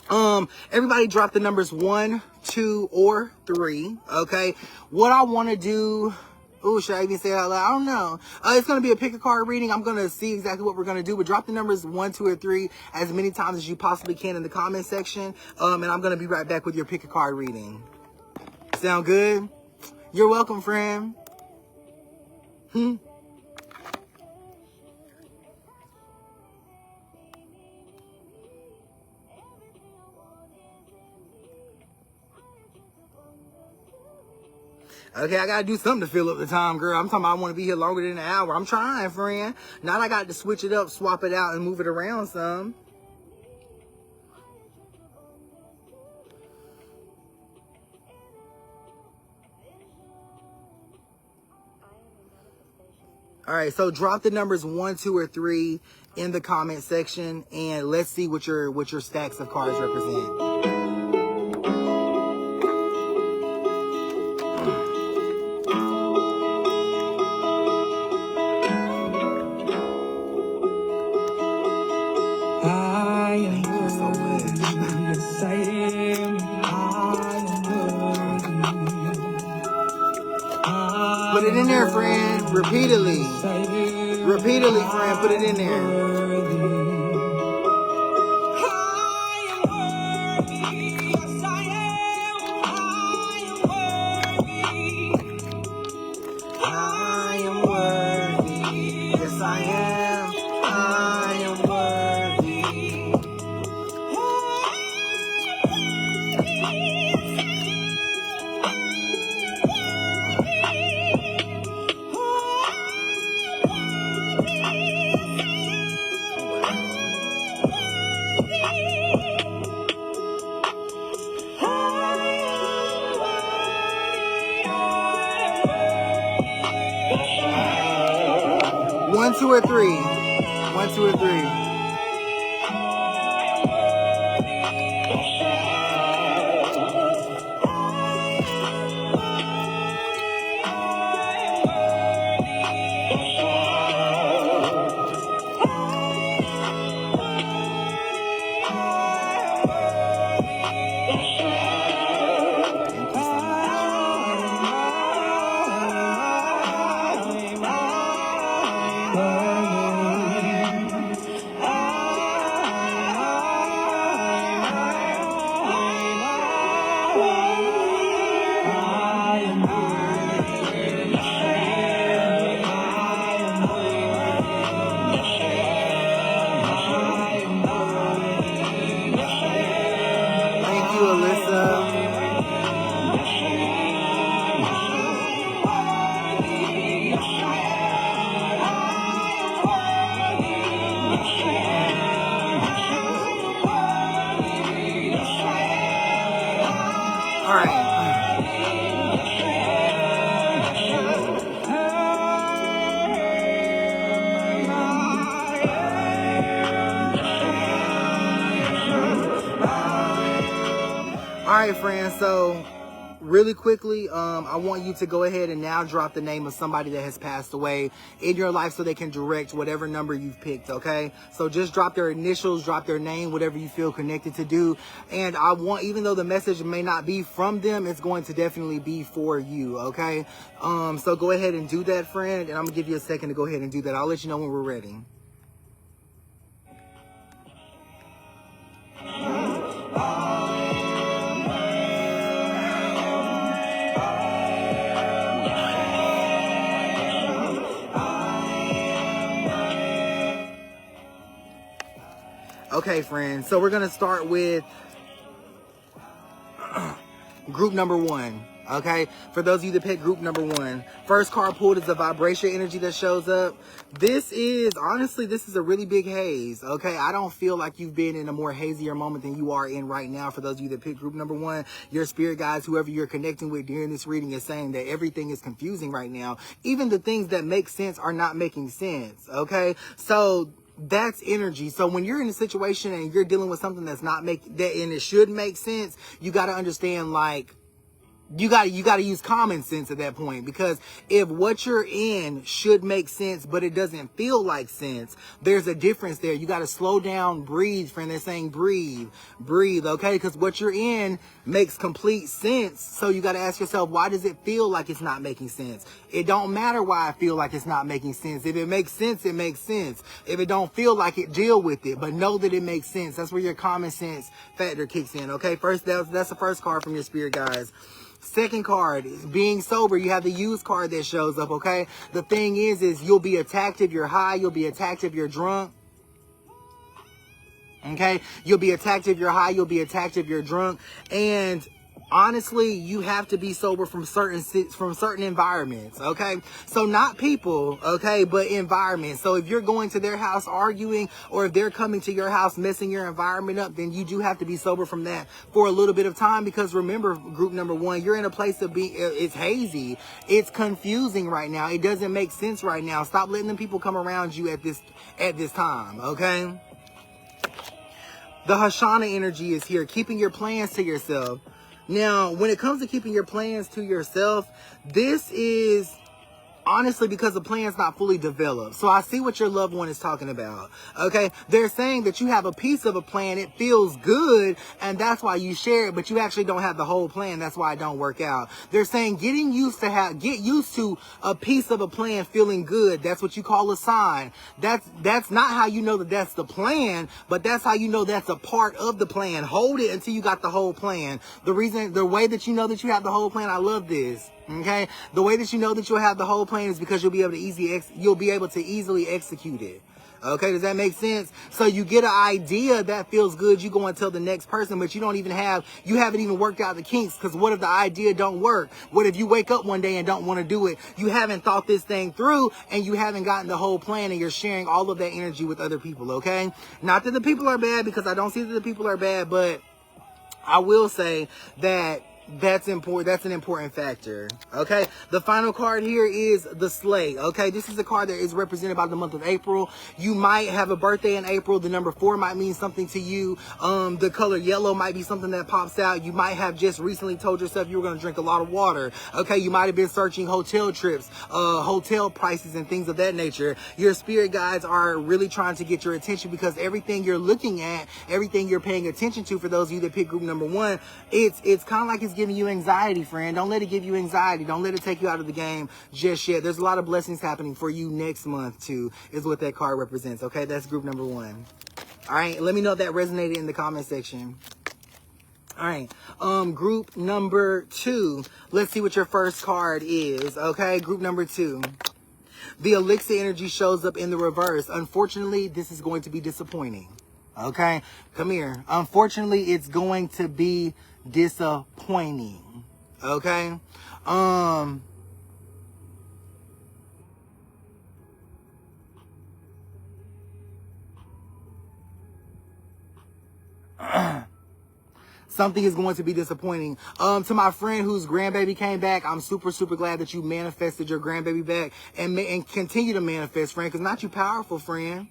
the numbers 1, 2, or 3. Okay, what I want to do. Oh, should I even say it out loud? I don't know. It's going to be a pick a card reading. I'm going to see exactly what we're going to do. But drop the numbers 1, 2, or 3 as many times as you possibly can in the comment section. And I'm going to be right back with your pick a card reading. Sound good? You're welcome, friend. Okay, I gotta do something to fill up the time, girl. I'm talking about I want to be here longer than an hour. I'm trying, friend. Now I got to switch it up, swap it out, and move it around some. All right, so drop the numbers 1, 2, or 3 in the comment section, and let's see what your stacks of cards represent. Put it in there, friend. Repeatedly. Repeatedly, friend. Put it in there. One, two, or 3. 1, 2, or 3. All right, friends. So really quickly, I want you to go ahead and now drop the name of somebody that has passed away in your life so they can direct whatever number you've picked, okay? So just drop their initials, drop their name, whatever you feel connected to do. And I want, even though the message may not be from them, it's going to definitely be for you, okay? So go ahead and do that, friend, and I'm going to give you a second to go ahead and do that. I'll let you know when we're ready. Okay, friends, so we're going to start with group number 1, okay? For those of you that picked group number 1, first card pulled is the vibration energy that shows up. This is, honestly, this is a really big haze, okay? I don't feel like you've been in a more hazier moment than you are in right now. For those of you that picked group number 1, your spirit guides, whoever you're connecting with during this reading, is saying that everything is confusing right now. Even the things that make sense are not making sense, okay? So that's energy. So when you're in a situation and you're dealing with something that's not and it should make sense, you got to understand, like, you got to use common sense at that point, because if what you're in should make sense but it doesn't feel like sense, there's a difference there. You got to slow down, breathe, friend. They're saying breathe, okay? Because what you're in makes complete sense. So you got to ask yourself, why does it feel like it's not making sense? It don't matter why I feel like it's not making sense. If it makes sense, it makes sense. If it don't feel like it, deal with it, but know that it makes sense. That's where your common sense factor kicks in, okay? First, that's the first card from your spirit guides. Second card is being sober. You have the used card that shows up, okay? The thing is you'll be attacked if you're high. You'll be attacked if you're drunk. Okay? You'll be attacked if you're high. You'll be attacked if you're drunk. And honestly, you have to be sober from certain environments, okay? So not people, okay, but environments. So if you're going to their house arguing, or if they're coming to your house messing your environment up, then you do have to be sober from that for a little bit of time. Because remember, group number 1, you're in a place of being, it's hazy, it's confusing right now, it doesn't make sense right now. Stop letting them people come around you at this time, okay? The Hashanah energy is here, keeping your plans to yourself. Now, when it comes to keeping your plans to yourself, this is honestly because the plan's not fully developed. So I see what your loved one is talking about, okay? They're saying that you have a piece of a plan, it feels good, and that's why you share it, but you actually don't have the whole plan. That's why it don't work out. They're saying get used to a piece of a plan feeling good. That's what you call a sign. That's not how you know that that's the plan, but that's how you know that's a part of the plan. Hold it until you got the whole plan. The way that you know that you have the whole plan, I love this. Okay, the way that you know that you'll have the whole plan is because you'll be able to easily execute it. Okay, does that make sense? So you get an idea that feels good, you go and tell the next person, but you haven't even worked out the kinks. Because what if the idea don't work? What if you wake up one day and don't want to do it? You haven't thought this thing through, and you haven't gotten the whole plan, and you're sharing all of that energy with other people. Okay, not that the people are bad, because I don't see that the people are bad, but I will say that that's important. That's an important factor. Okay. The final card here is the Slate. Okay. This is a card that is represented by the month of April. You might have a birthday in April. The number 4 might mean something to you. The color yellow might be something that pops out. You might have just recently told yourself you were going to drink a lot of water. Okay. You might have been searching hotel trips, hotel prices, and things of that nature. Your spirit guides are really trying to get your attention, because everything you're looking at, everything you're paying attention to, for those of you that pick group number 1, it's kind of like it's giving you anxiety, friend. Don't let it give you anxiety. Don't let it take you out of the game just yet. There's a lot of blessings happening for you next month too, is what that card represents. Okay, that's group number 1. All right, let me know if that resonated in the comment section. All right, group number 2. Let's see what your first card is. Okay, group number 2. The elixir energy shows up in the reverse. Unfortunately, this is going to be disappointing. Okay, come here. Unfortunately, it's going to be disappointing. Okay, something is going to be disappointing. To my friend whose grandbaby came back, I'm super, super glad that you manifested your grandbaby back, and continue to manifest, friend, because not you powerful, friend.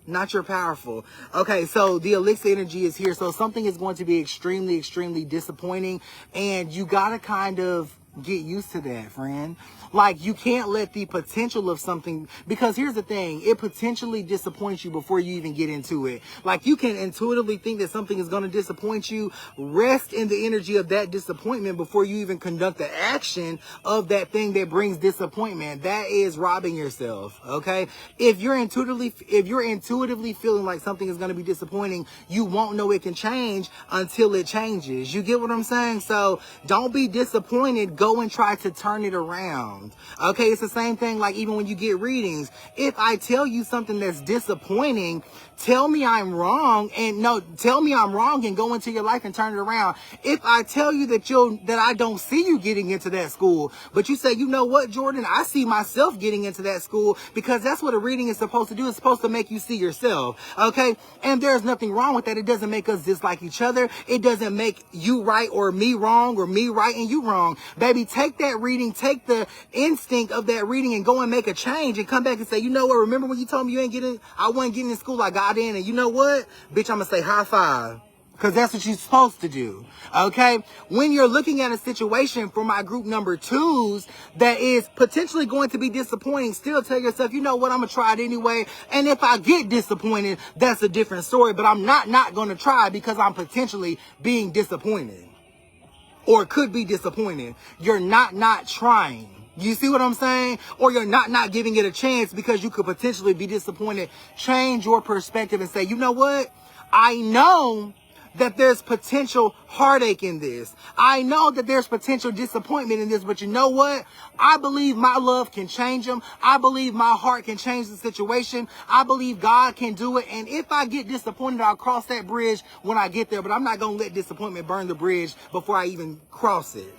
Not your powerful. Okay, so the elixir energy is here. So something is going to be extremely, extremely disappointing. And you got to kind of get used to that, friend. Like, you can't let the potential of something, because here's the thing, it potentially disappoints you before you even get into it. Like, you can intuitively think that something is going to disappoint you. Rest in the energy of that disappointment before you even conduct the action of that thing that brings disappointment. That is robbing yourself, okay? If you're intuitively feeling like something is going to be disappointing, you won't know it can change until it changes. You get what I'm saying? So don't be disappointed. Go and try to turn it around. Okay, it's the same thing like even when you get readings. If I tell you something that's disappointing, tell me I'm wrong and go into your life and turn it around. If I tell you that I don't see you getting into that school, but you say, you know what, Jordan, I see myself getting into that school, because that's what a reading is supposed to do. It's supposed to make you see yourself. Okay, and there's nothing wrong with that. It doesn't make us dislike each other. It doesn't make you right or me wrong or me right and you wrong. Baby, take that reading, take the instinct of that reading and go and make a change and come back and say, you know what, remember when you told me I wasn't getting in school, I got in, and you know what, bitch, I'm gonna say high five. Because that's what you're supposed to do, okay? When you're looking at a situation for my group number 2s that is potentially going to be disappointing, still tell yourself, you know what, I'm going to try it anyway. And if I get disappointed, that's a different story. But I'm not going to try because I'm potentially being disappointed. Or could be disappointed. You're not trying. You see what I'm saying? Or you're not giving it a chance because you could potentially be disappointed. Change your perspective and say, you know what? I know that there's potential heartache in this. I know that there's potential disappointment in this, but you know what? I believe my love can change them. I believe my heart can change the situation. I believe God can do it. And if I get disappointed, I'll cross that bridge when I get there, but I'm not going to let disappointment burn the bridge before I even cross it.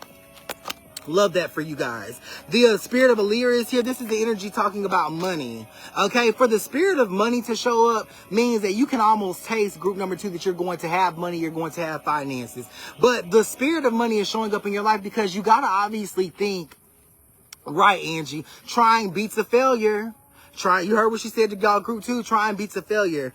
Love that for you guys. The spirit of Alira is here. This is the energy talking about money. Okay, for the spirit of money to show up means that you can almost taste group number 2 that you're going to have money, you're going to have finances. But the spirit of money is showing up in your life because you got to obviously think, right, Angie, trying beats a failure. You heard what she said to y'all group 2, trying beats a failure.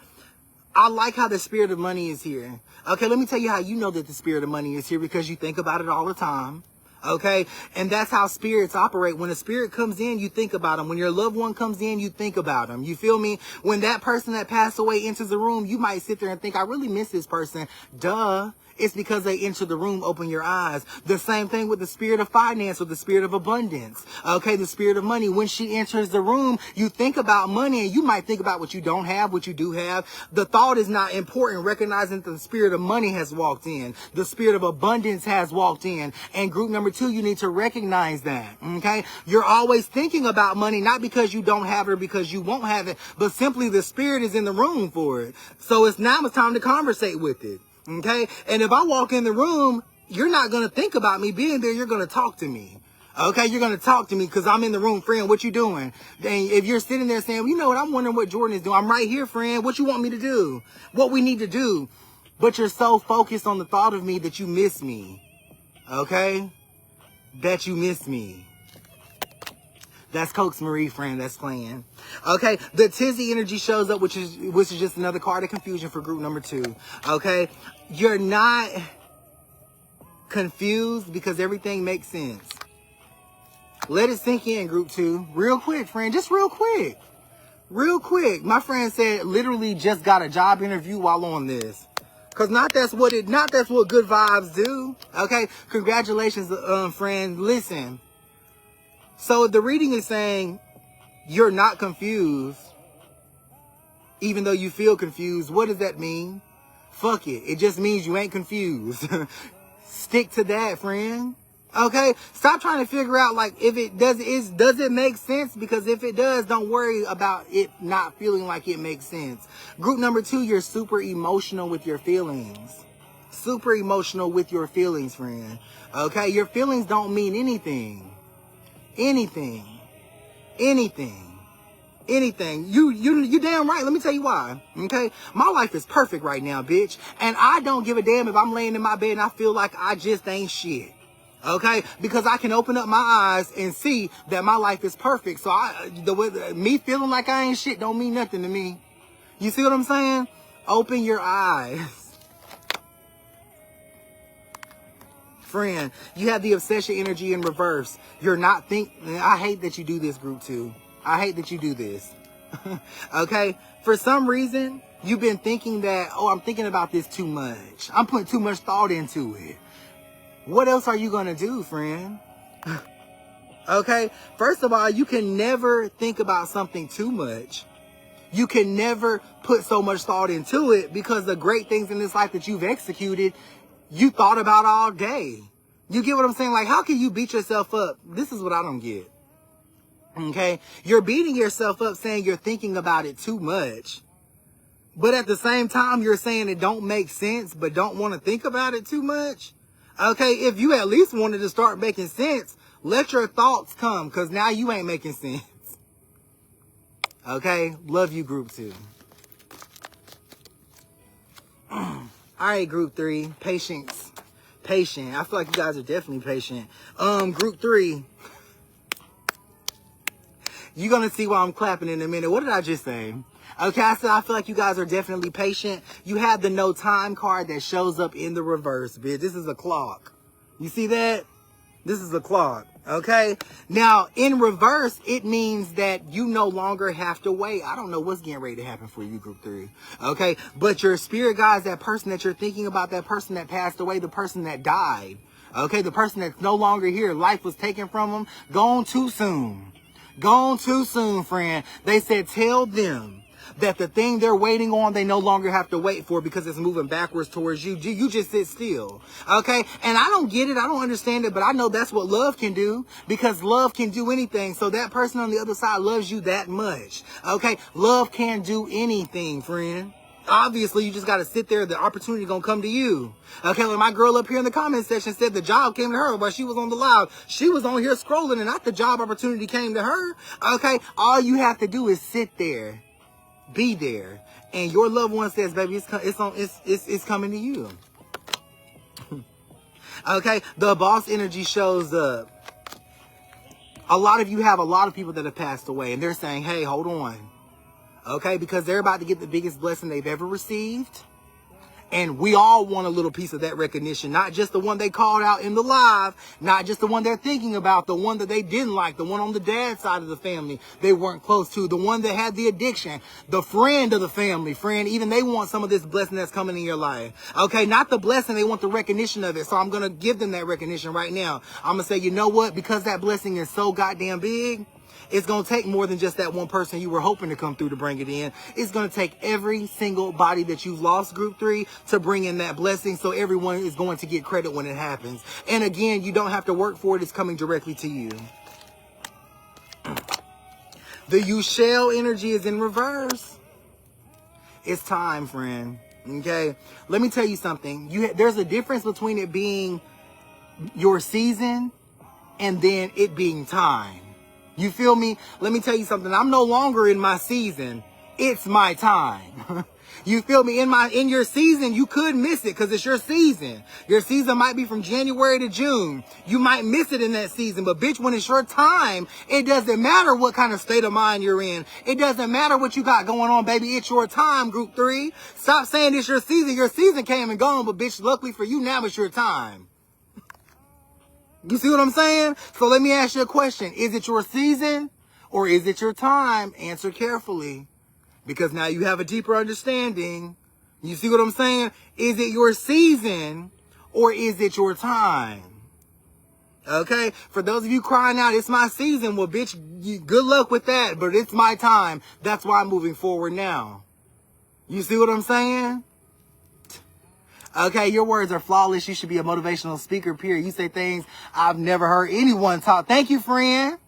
I like how the spirit of money is here. Okay, let me tell you how you know that the spirit of money is here, because you think about it all the time. Okay, and that's how spirits operate. When a spirit comes in, you think about them. When your loved one comes in, you think about them. You feel me? When that person that passed away enters the room, you might sit there and think, I really miss this person. Duh. It's because they enter the room, open your eyes. The same thing with the spirit of finance or the spirit of abundance. Okay, the spirit of money. When she enters the room, you think about money, and you might think about what you don't have, what you do have. The thought is not important. Recognizing that the spirit of money has walked in. The spirit of abundance has walked in. And group number 2, you need to recognize that. Okay, you're always thinking about money, not because you don't have it or because you won't have it, but simply the spirit is in the room for it. So it's time to conversate with it. Okay, and if I walk in the room, you're not going to think about me being there. You're going to talk to me. Okay, you're going to talk to me because I'm in the room. Friend, what you doing? Then if you're sitting there saying, well, you know what, I'm wondering what Jordan is doing. I'm right here, friend. What you want me to do? What we need to do? But you're so focused on the thought of me that you miss me. Okay, that you miss me. That's Cokes Marie, friend, that's playing. Okay, the Tizzy energy shows up, which is just another card of confusion for group number 2. Okay, you're not confused because everything makes sense. Let it sink in, group 2. Real quick, friend, just real quick. Real quick. My friend said literally just got a job interview while on this. Cause that's what good vibes do. Okay, congratulations, friend. Listen. So if the reading is saying you're not confused, even though you feel confused, what does that mean? Fuck it. It just means you ain't confused. Stick to that, friend. Okay? Stop trying to figure out like if it does it make sense? Because if it does, don't worry about it not feeling like it makes sense. Group number 2, you're super emotional with your feelings. Super emotional with your feelings, friend. Okay? Your feelings don't mean anything. Anything. You damn right. Let me tell you why. Okay? My life is perfect right now, bitch. And I don't give a damn if I'm laying in my bed and I feel like I just ain't shit. Okay? Because I can open up my eyes and see that my life is perfect. So me feeling like I ain't shit don't mean nothing to me. You see what I'm saying? Open your eyes. Friend, you have the obsession energy in reverse. You're not I hate that you do this, group 2. I hate that you do this. Okay? For some reason, you've been thinking that, oh, I'm thinking about this too much. I'm putting too much thought into it. What else are you going to do, friend? Okay? First of all, you can never think about something too much. You can never put so much thought into it because the great things in this life that you've executed, you thought about all day. You get what I'm saying? Like, how can you beat yourself up? This is what I don't get. Okay? You're beating yourself up saying you're thinking about it too much. But at the same time, you're saying it don't make sense, but don't want to think about it too much. Okay? If you at least wanted to start making sense, let your thoughts come, because now you ain't making sense. Okay? Love you, group 2. All right, group 3. Patience. Patient. I feel like you guys are definitely patient. Group 3. You're going to see why I'm clapping in a minute. What did I just say? Okay, I said I feel like you guys are definitely patient. You have the no time card that shows up in the reverse, bitch. This is a clock. You see that? This is a clock. Okay? Now, in reverse, it means that you no longer have to wait. I don't know what's getting ready to happen for you, group 3. Okay? But your spirit guides, that person that you're thinking about, that person that passed away, the person that died. Okay? The person that's no longer here. Life was taken from them. Gone too soon. Gone too soon, friend. They said, tell them that the thing they're waiting on, they no longer have to wait for because it's moving backwards towards you. You just sit still. Okay? And I don't get it. I don't understand it, but I know that's what love can do, because love can do anything. So that person on the other side loves you that much. Okay? Love can do anything, friend. Obviously, you just got to sit there. The opportunity going to come to you. Okay, like my girl up here in the comment section said the job came to her while she was on the live. She was on here scrolling and not the job opportunity came to her. Okay, all you have to do is sit there, be there, and your loved one says, baby, it's coming to you. Okay, the boss energy shows up. A lot of you have a lot of people that have passed away, and they're saying, hey, hold on. Okay, because they're about to get the biggest blessing they've ever received. And we all want a little piece of that recognition. Not just the one they called out in the live. Not just the one they're thinking about. The one that they didn't like. The one on the dad's side of the family they weren't close to. The one that had the addiction. The friend of the family. Friend, even they want some of this blessing that's coming in your life. Okay, not the blessing. They want the recognition of it. So I'm going to give them that recognition right now. I'm going to say, you know what? Because that blessing is so goddamn big, it's going to take more than just that one person you were hoping to come through to bring it in. It's going to take every single body that you've lost, group 3, to bring in that blessing. So everyone is going to get credit when it happens. And again, you don't have to work for it. It's coming directly to you. The you shall energy is in reverse. It's time, friend. Okay? Let me tell you something. There's a difference between it being your season and then it being time. You feel me? Let me tell you something. I'm no longer in my season. It's my time. You feel me? In your season, you could miss it because it's your season. Your season might be from January to June. You might miss it in that season. But bitch, when it's your time, it doesn't matter what kind of state of mind you're in. It doesn't matter what you got going on, baby. It's your time, group 3. Stop saying it's your season. Your season came and gone, but bitch, luckily for you, now it's your time. You see what I'm saying? So let me ask you a question. Is it your season or is it your time? Answer carefully, because now you have a deeper understanding. You see what I'm saying? Is it your season or is it your time? Okay? For those of you crying out, it's my season. Well, bitch, good luck with that, but it's my time. That's why I'm moving forward now. You see what I'm saying? Okay, your words are flawless. You should be a motivational speaker, period. You say things I've never heard anyone talk. Thank you, friend.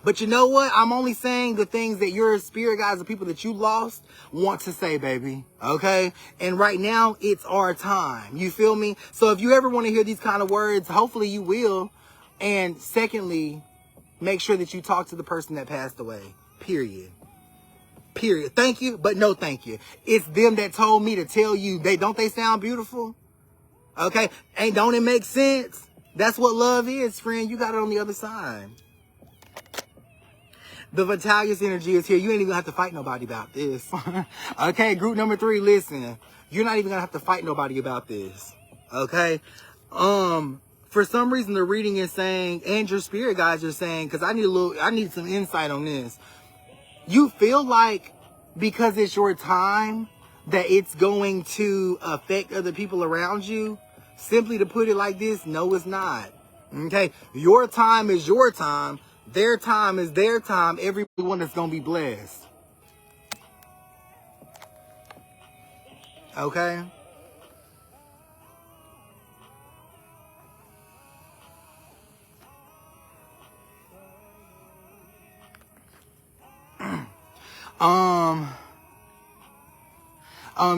But you know what? I'm only saying the things that your spirit guides, the people that you lost, want to say, baby. Okay? And right now, it's our time. You feel me? So if you ever want to hear these kind of words, hopefully you will. And secondly, make sure that you talk to the person that passed away. Period. Period. Thank you, but no thank you. It's them that told me to tell you. Don't they sound beautiful? Okay? And don't it make sense? That's what love is, friend. You got it on the other side. The Vitalis energy is here. You ain't even gonna have to fight nobody about this. Okay, group number 3, listen. You're not even gonna have to fight nobody about this. Okay? For some reason the reading is saying, and your spirit guides are saying, because I need some insight on this. You feel like because it's your time that it's going to affect other people around you. Simply to put it like this, no, it's not. Okay? Your time is your time. Their time is their time. Everyone that's going to be blessed. Okay?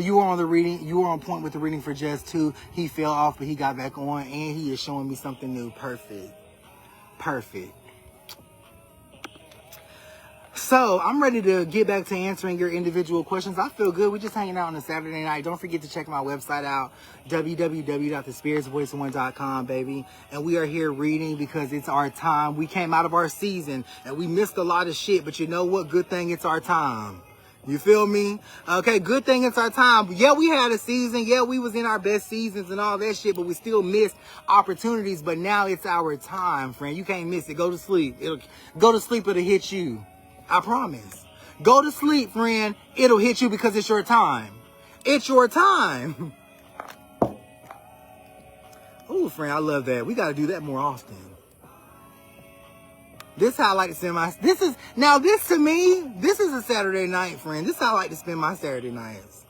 You were on the reading. You were on point with the reading for Jess too. He fell off, but he got back on, and he is showing me something new. Perfect. Perfect. So, I'm ready to get back to answering your individual questions. I feel good. We're just hanging out on a Saturday night. Don't forget to check my website out, www.thespiritsvoice1.com, baby. And we are here reading because it's our time. We came out of our season, and we missed a lot of shit. But you know what? Good thing it's our time. You feel me? Okay, good thing it's our time. Yeah, we had a season. Yeah, we was in our best seasons and all that shit, but we still missed opportunities. But now it's our time, friend. You can't miss it. Go to sleep. It'll hit you. I promise. Go to sleep, friend. It'll hit you because it's your time. It's your time. Oh, friend, I love that. We got to do that more often. This is how I like to spend my... This to me, this is a Saturday night, friend. This is how I like to spend my Saturday nights.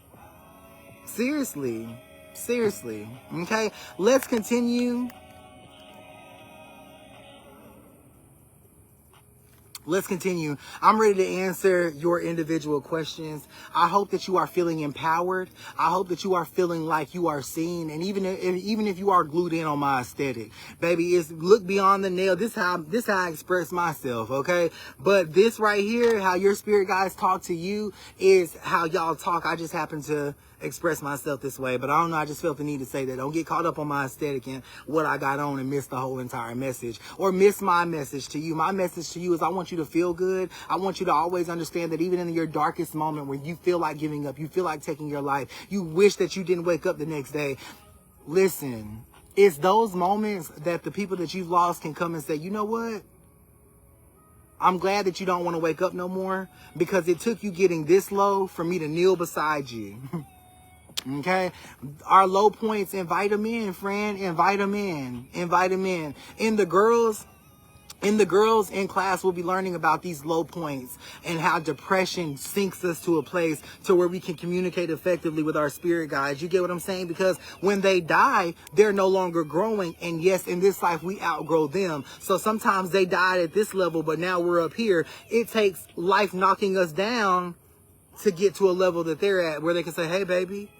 Seriously. Seriously. Okay? Let's continue. Let's continue. I'm ready to answer your individual questions. I hope that you are feeling empowered. I hope that you are feeling like you are seen. And even if you are glued in on my aesthetic, baby, it's look beyond the nail. This how I express myself, okay? But this right here, how your spirit guides talk to you, is how y'all talk. I just happen to express myself this way, but I don't know, I just felt the need to say that. Don't get caught up on my aesthetic and what I got on and miss the whole entire message, or miss my message to you. My message to you is I want you to feel good. I want you to always understand that even in your darkest moment when you feel like giving up, you feel like taking your life, you wish that you didn't wake up the next day. Listen, it's those moments that the people that you've lost can come and say, you know what? I'm glad that you don't want to wake up no more, because it took you getting this low for me to kneel beside you. Okay, our low points, invite them in, friend. Invite them in. Invite them in. And the girls in class will be learning about these low points and how depression sinks us to a place to where we can communicate effectively with our spirit guides. You get what I'm saying? Because when they die, they're no longer growing. And yes, in this life, we outgrow them. So sometimes they died at this level, but now we're up here. It takes life knocking us down to get to a level that they're at, where they can say, hey, baby,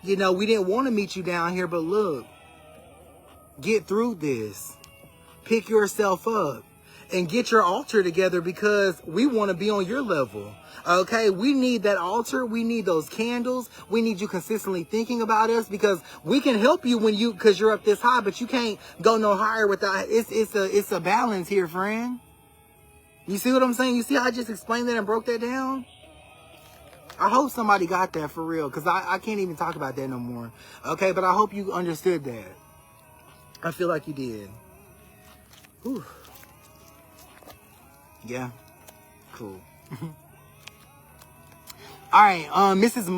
you know, we didn't want to meet you down here, but look, get through this. Pick yourself up and get your altar together, because we want to be on your level. Okay, we need that altar. We need those candles. We need you consistently thinking about us, because we can help you because you're up this high, but you can't go no higher without. It's a balance here, friend. You see what I'm saying? You see how I just explained that and broke that down? I hope somebody got that for real, because I can't even talk about that no more. Okay, but I hope you understood that. I feel like you did. Whew. Yeah. Cool. All right, Mrs.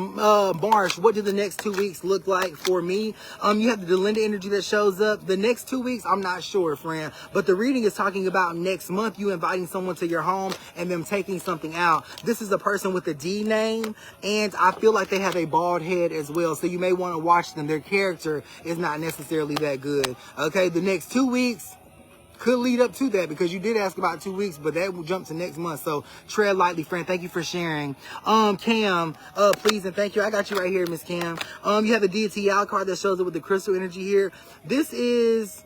Marsh, what do the next 2 weeks look like for me? You have the Delinda energy that shows up. The next 2 weeks, I'm not sure, friend. But the reading is talking about next month, you inviting someone to your home and them taking something out. This is a person with a D name, and I feel like they have a bald head as well. So you may want to watch them. Their character is not necessarily that good. Okay, the next 2 weeks could lead up to that, because you did ask about 2 weeks, but that will jump to next month. So tread lightly, friend. Thank you for sharing. Cam, please and thank you. I got you right here, Miss Cam. You have the deity out card that shows up with the crystal energy here. This is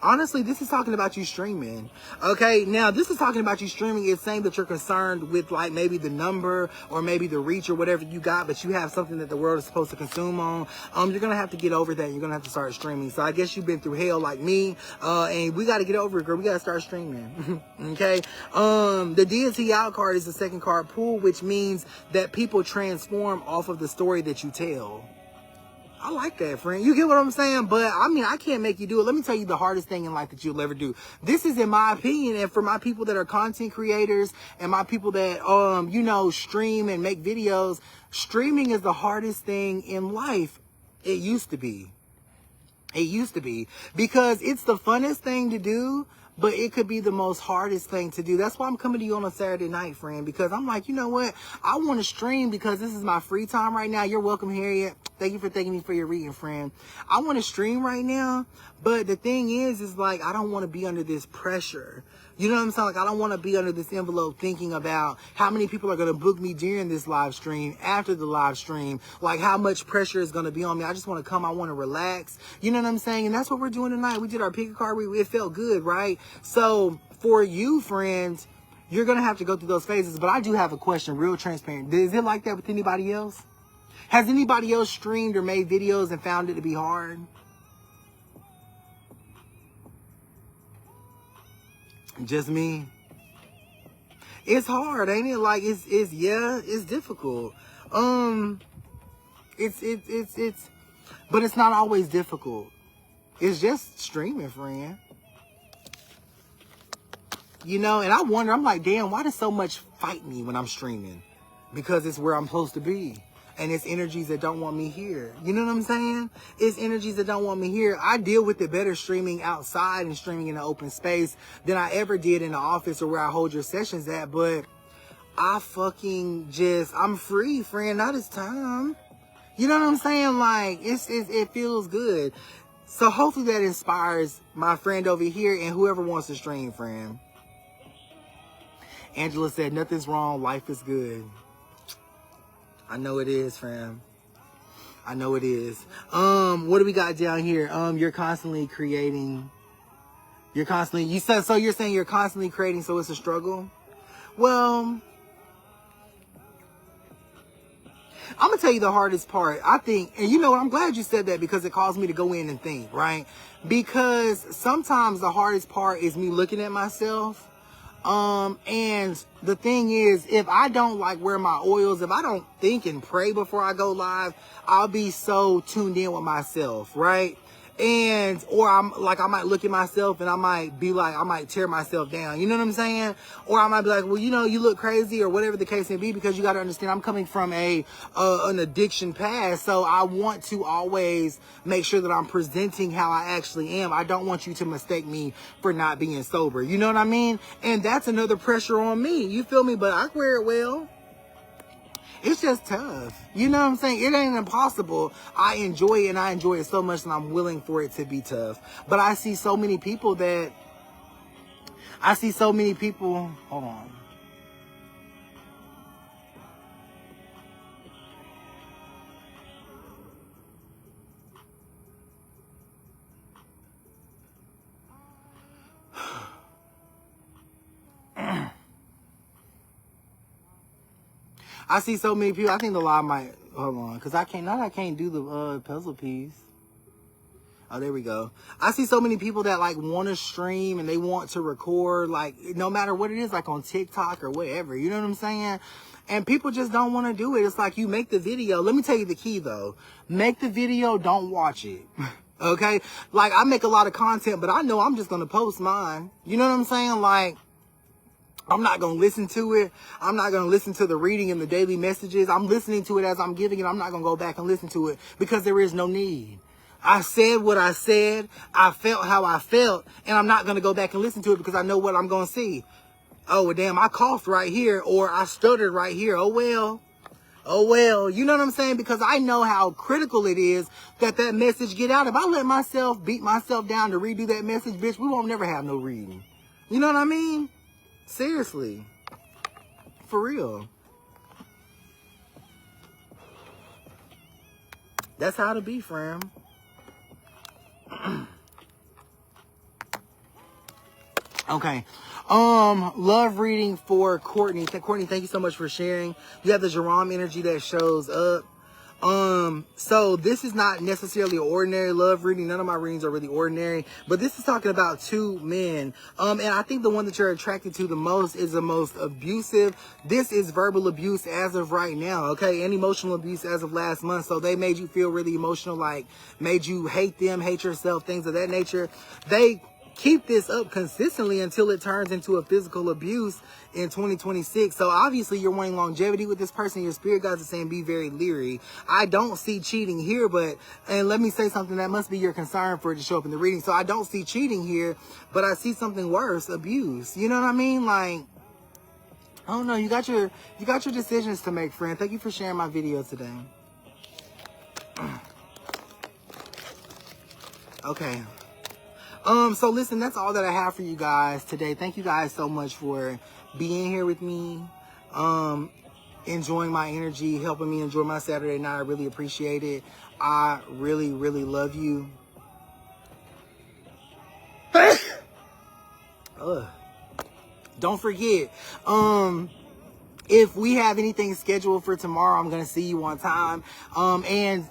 Honestly, this is talking about you streaming. Okay, now this is talking about you streaming. It's saying that you're concerned with like maybe the number or maybe the reach or whatever you got, but you have something that the world is supposed to consume on. You're gonna have to get over that. You're gonna have to start streaming. So I guess you've been through hell like me, and we got to get over it, girl. We got to start streaming. Okay. The deity out card is the second card pool, which means that people transform off of the story that you tell. I like that, friend. You get what I'm saying? But, I mean, I can't make you do it. Let me tell you the hardest thing in life that you'll ever do. This is in my opinion, and for my people that are content creators and my people that, you know, stream and make videos, streaming is the hardest thing in life. It used to be. It used to be. Because it's the funnest thing to do, but it could be the most hardest thing to do. That's why I'm coming to you on a Saturday night, friend, because I'm like, you know what? I want to stream because this is my free time right now. You're welcome, Harriet. Thank you for thanking me for your reading, friend. I want to stream right now, but the thing is like, I don't want to be under this pressure. You know what I'm saying? Like, I don't want to be under this envelope thinking about how many people are going to book me during this live stream, after the live stream, like how much pressure is going to be on me. I just want to come. I want to relax. You know what I'm saying? And that's what we're doing tonight. We did our pick a card. It felt good, right? So for you, friends, you're going to have to go through those phases. But I do have a question, real transparent. Is it like that with anybody else? Has anybody else streamed or made videos and found it to be hard? Just me? It's hard, ain't it? Like, it's difficult. But it's not always difficult. It's just streaming, friend. You know, and I wonder, I'm like, damn, why does so much fight me when I'm streaming? Because it's where I'm supposed to be. And it's energies that don't want me here. You know what I'm saying? It's energies that don't want me here. I deal with it better streaming outside and streaming in an open space than I ever did in the office or where I hold your sessions at. But I'm free, friend. Not this time. You know what I'm saying? Like, it feels good. So hopefully that inspires my friend over here and whoever wants to stream, friend. Angela said, nothing's wrong. Life is good. I know it is, fam. I know it is. What do we got down here? You're constantly creating. You're saying you're constantly creating, so it's a struggle? Well, I'm gonna tell you the hardest part. I think, and you know what, I'm glad you said that because it caused me to go in and think, right? Because sometimes the hardest part is me looking at myself. And the thing is, if I don't like wear my oils, if I don't think and pray before I go live, I'll be so tuned in with myself, right? Or I might look at myself and I might be like, I might tear myself down. You know what I'm saying? Or I might be like, well, you know, you look crazy or whatever the case may be, because you got to understand, I'm coming from an addiction past. So I want to always make sure that I'm presenting how I actually am. I don't want you to mistake me for not being sober. You know what I mean? And that's another pressure on me. You feel me? But I wear it well. It's just tough. You know what I'm saying? It ain't impossible. I enjoy it, and I enjoy it so much, and I'm willing for it to be tough. But I see so many people hold on. I see so many people. I think the live might, hold on, because I can't do the puzzle piece. Oh, there we go. I see so many people that like want to stream and they want to record, like no matter what it is, like on TikTok or whatever. You know what I'm saying? And people just don't want to do it. It's like, you make the video. Let me tell you the key though. Make the video, don't watch it. Okay? Like, I make a lot of content, but I know I'm just going to post mine. You know what I'm saying? Like, I'm not going to listen to it. I'm not going to listen to the reading and the daily messages. I'm listening to it as I'm giving it. I'm not going to go back and listen to it because there is no need. I said what I said. I felt how I felt. And I'm not going to go back and listen to it because I know what I'm going to see. Oh, well, damn, I coughed right here, or I stuttered right here. Oh, well. Oh, well. You know what I'm saying? Because I know how critical it is that message get out. If I let myself beat myself down to redo that message, bitch, we won't never have no reading. You know what I mean? Seriously. For real. That's how to be, fam. Okay. Love reading for Courtney. Courtney, thank you so much for sharing. You have the Jerome energy that shows up. So this is not necessarily an ordinary love reading. None of my readings are really ordinary, but this is talking about two men. And I think the one that you're attracted to the most is the most abusive. This is verbal abuse as of right now, okay? And emotional abuse as of last month. So they made you feel really emotional, like made you hate them, hate yourself, things of that nature. They keep this up consistently until it turns into a physical abuse in 2026. So obviously you're wanting longevity with this person. Your spirit guides are saying be very leery. I don't see cheating here, but, and let me say something that must be your concern for it to show up in the reading. So I don't see cheating here, but I see something worse, abuse. You know what I mean? Like, I don't know. You got your decisions to make, friend. Thank you for sharing my video today. Okay. So listen, that's all that I have for you guys today. Thank you guys so much for being here with me, enjoying my energy, helping me enjoy my Saturday night. I really appreciate it. I really, really love you. Don't forget, if we have anything scheduled for tomorrow, I'm going to see you on time. And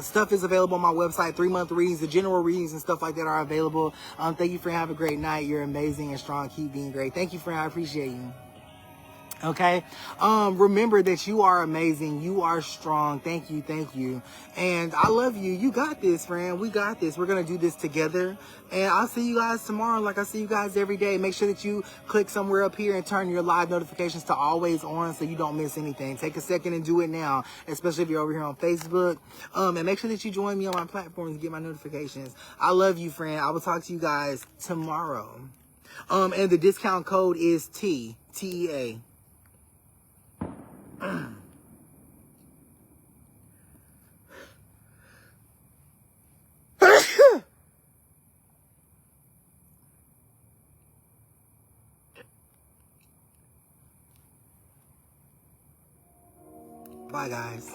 stuff is available on my website. 3-month readings, the general readings and stuff like that are available. Thank you, friend. Have a great night. You're amazing and strong. Keep being great. Thank you, friend. I appreciate you. Okay. Remember that you are amazing. You are strong. Thank you. Thank you. And I love you. You got this, friend. We got this. We're going to do this together. And I'll see you guys tomorrow like I see you guys every day. Make sure that you click somewhere up here and turn your live notifications to always on so you don't miss anything. Take a second and do it now, especially if you're over here on Facebook. And make sure that you join me on my platforms and get my notifications. I love you, friend. I will talk to you guys tomorrow. And the discount code is TEA. Bye, guys.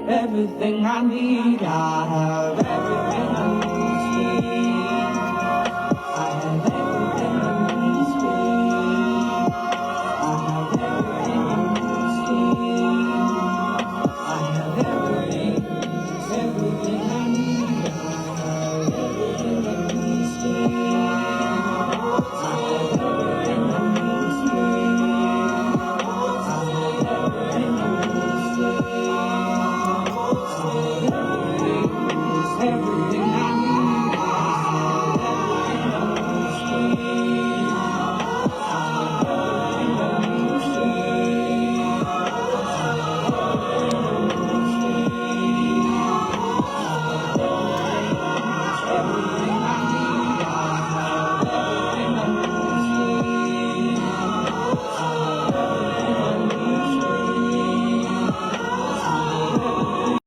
Everything I need, I have everything I need.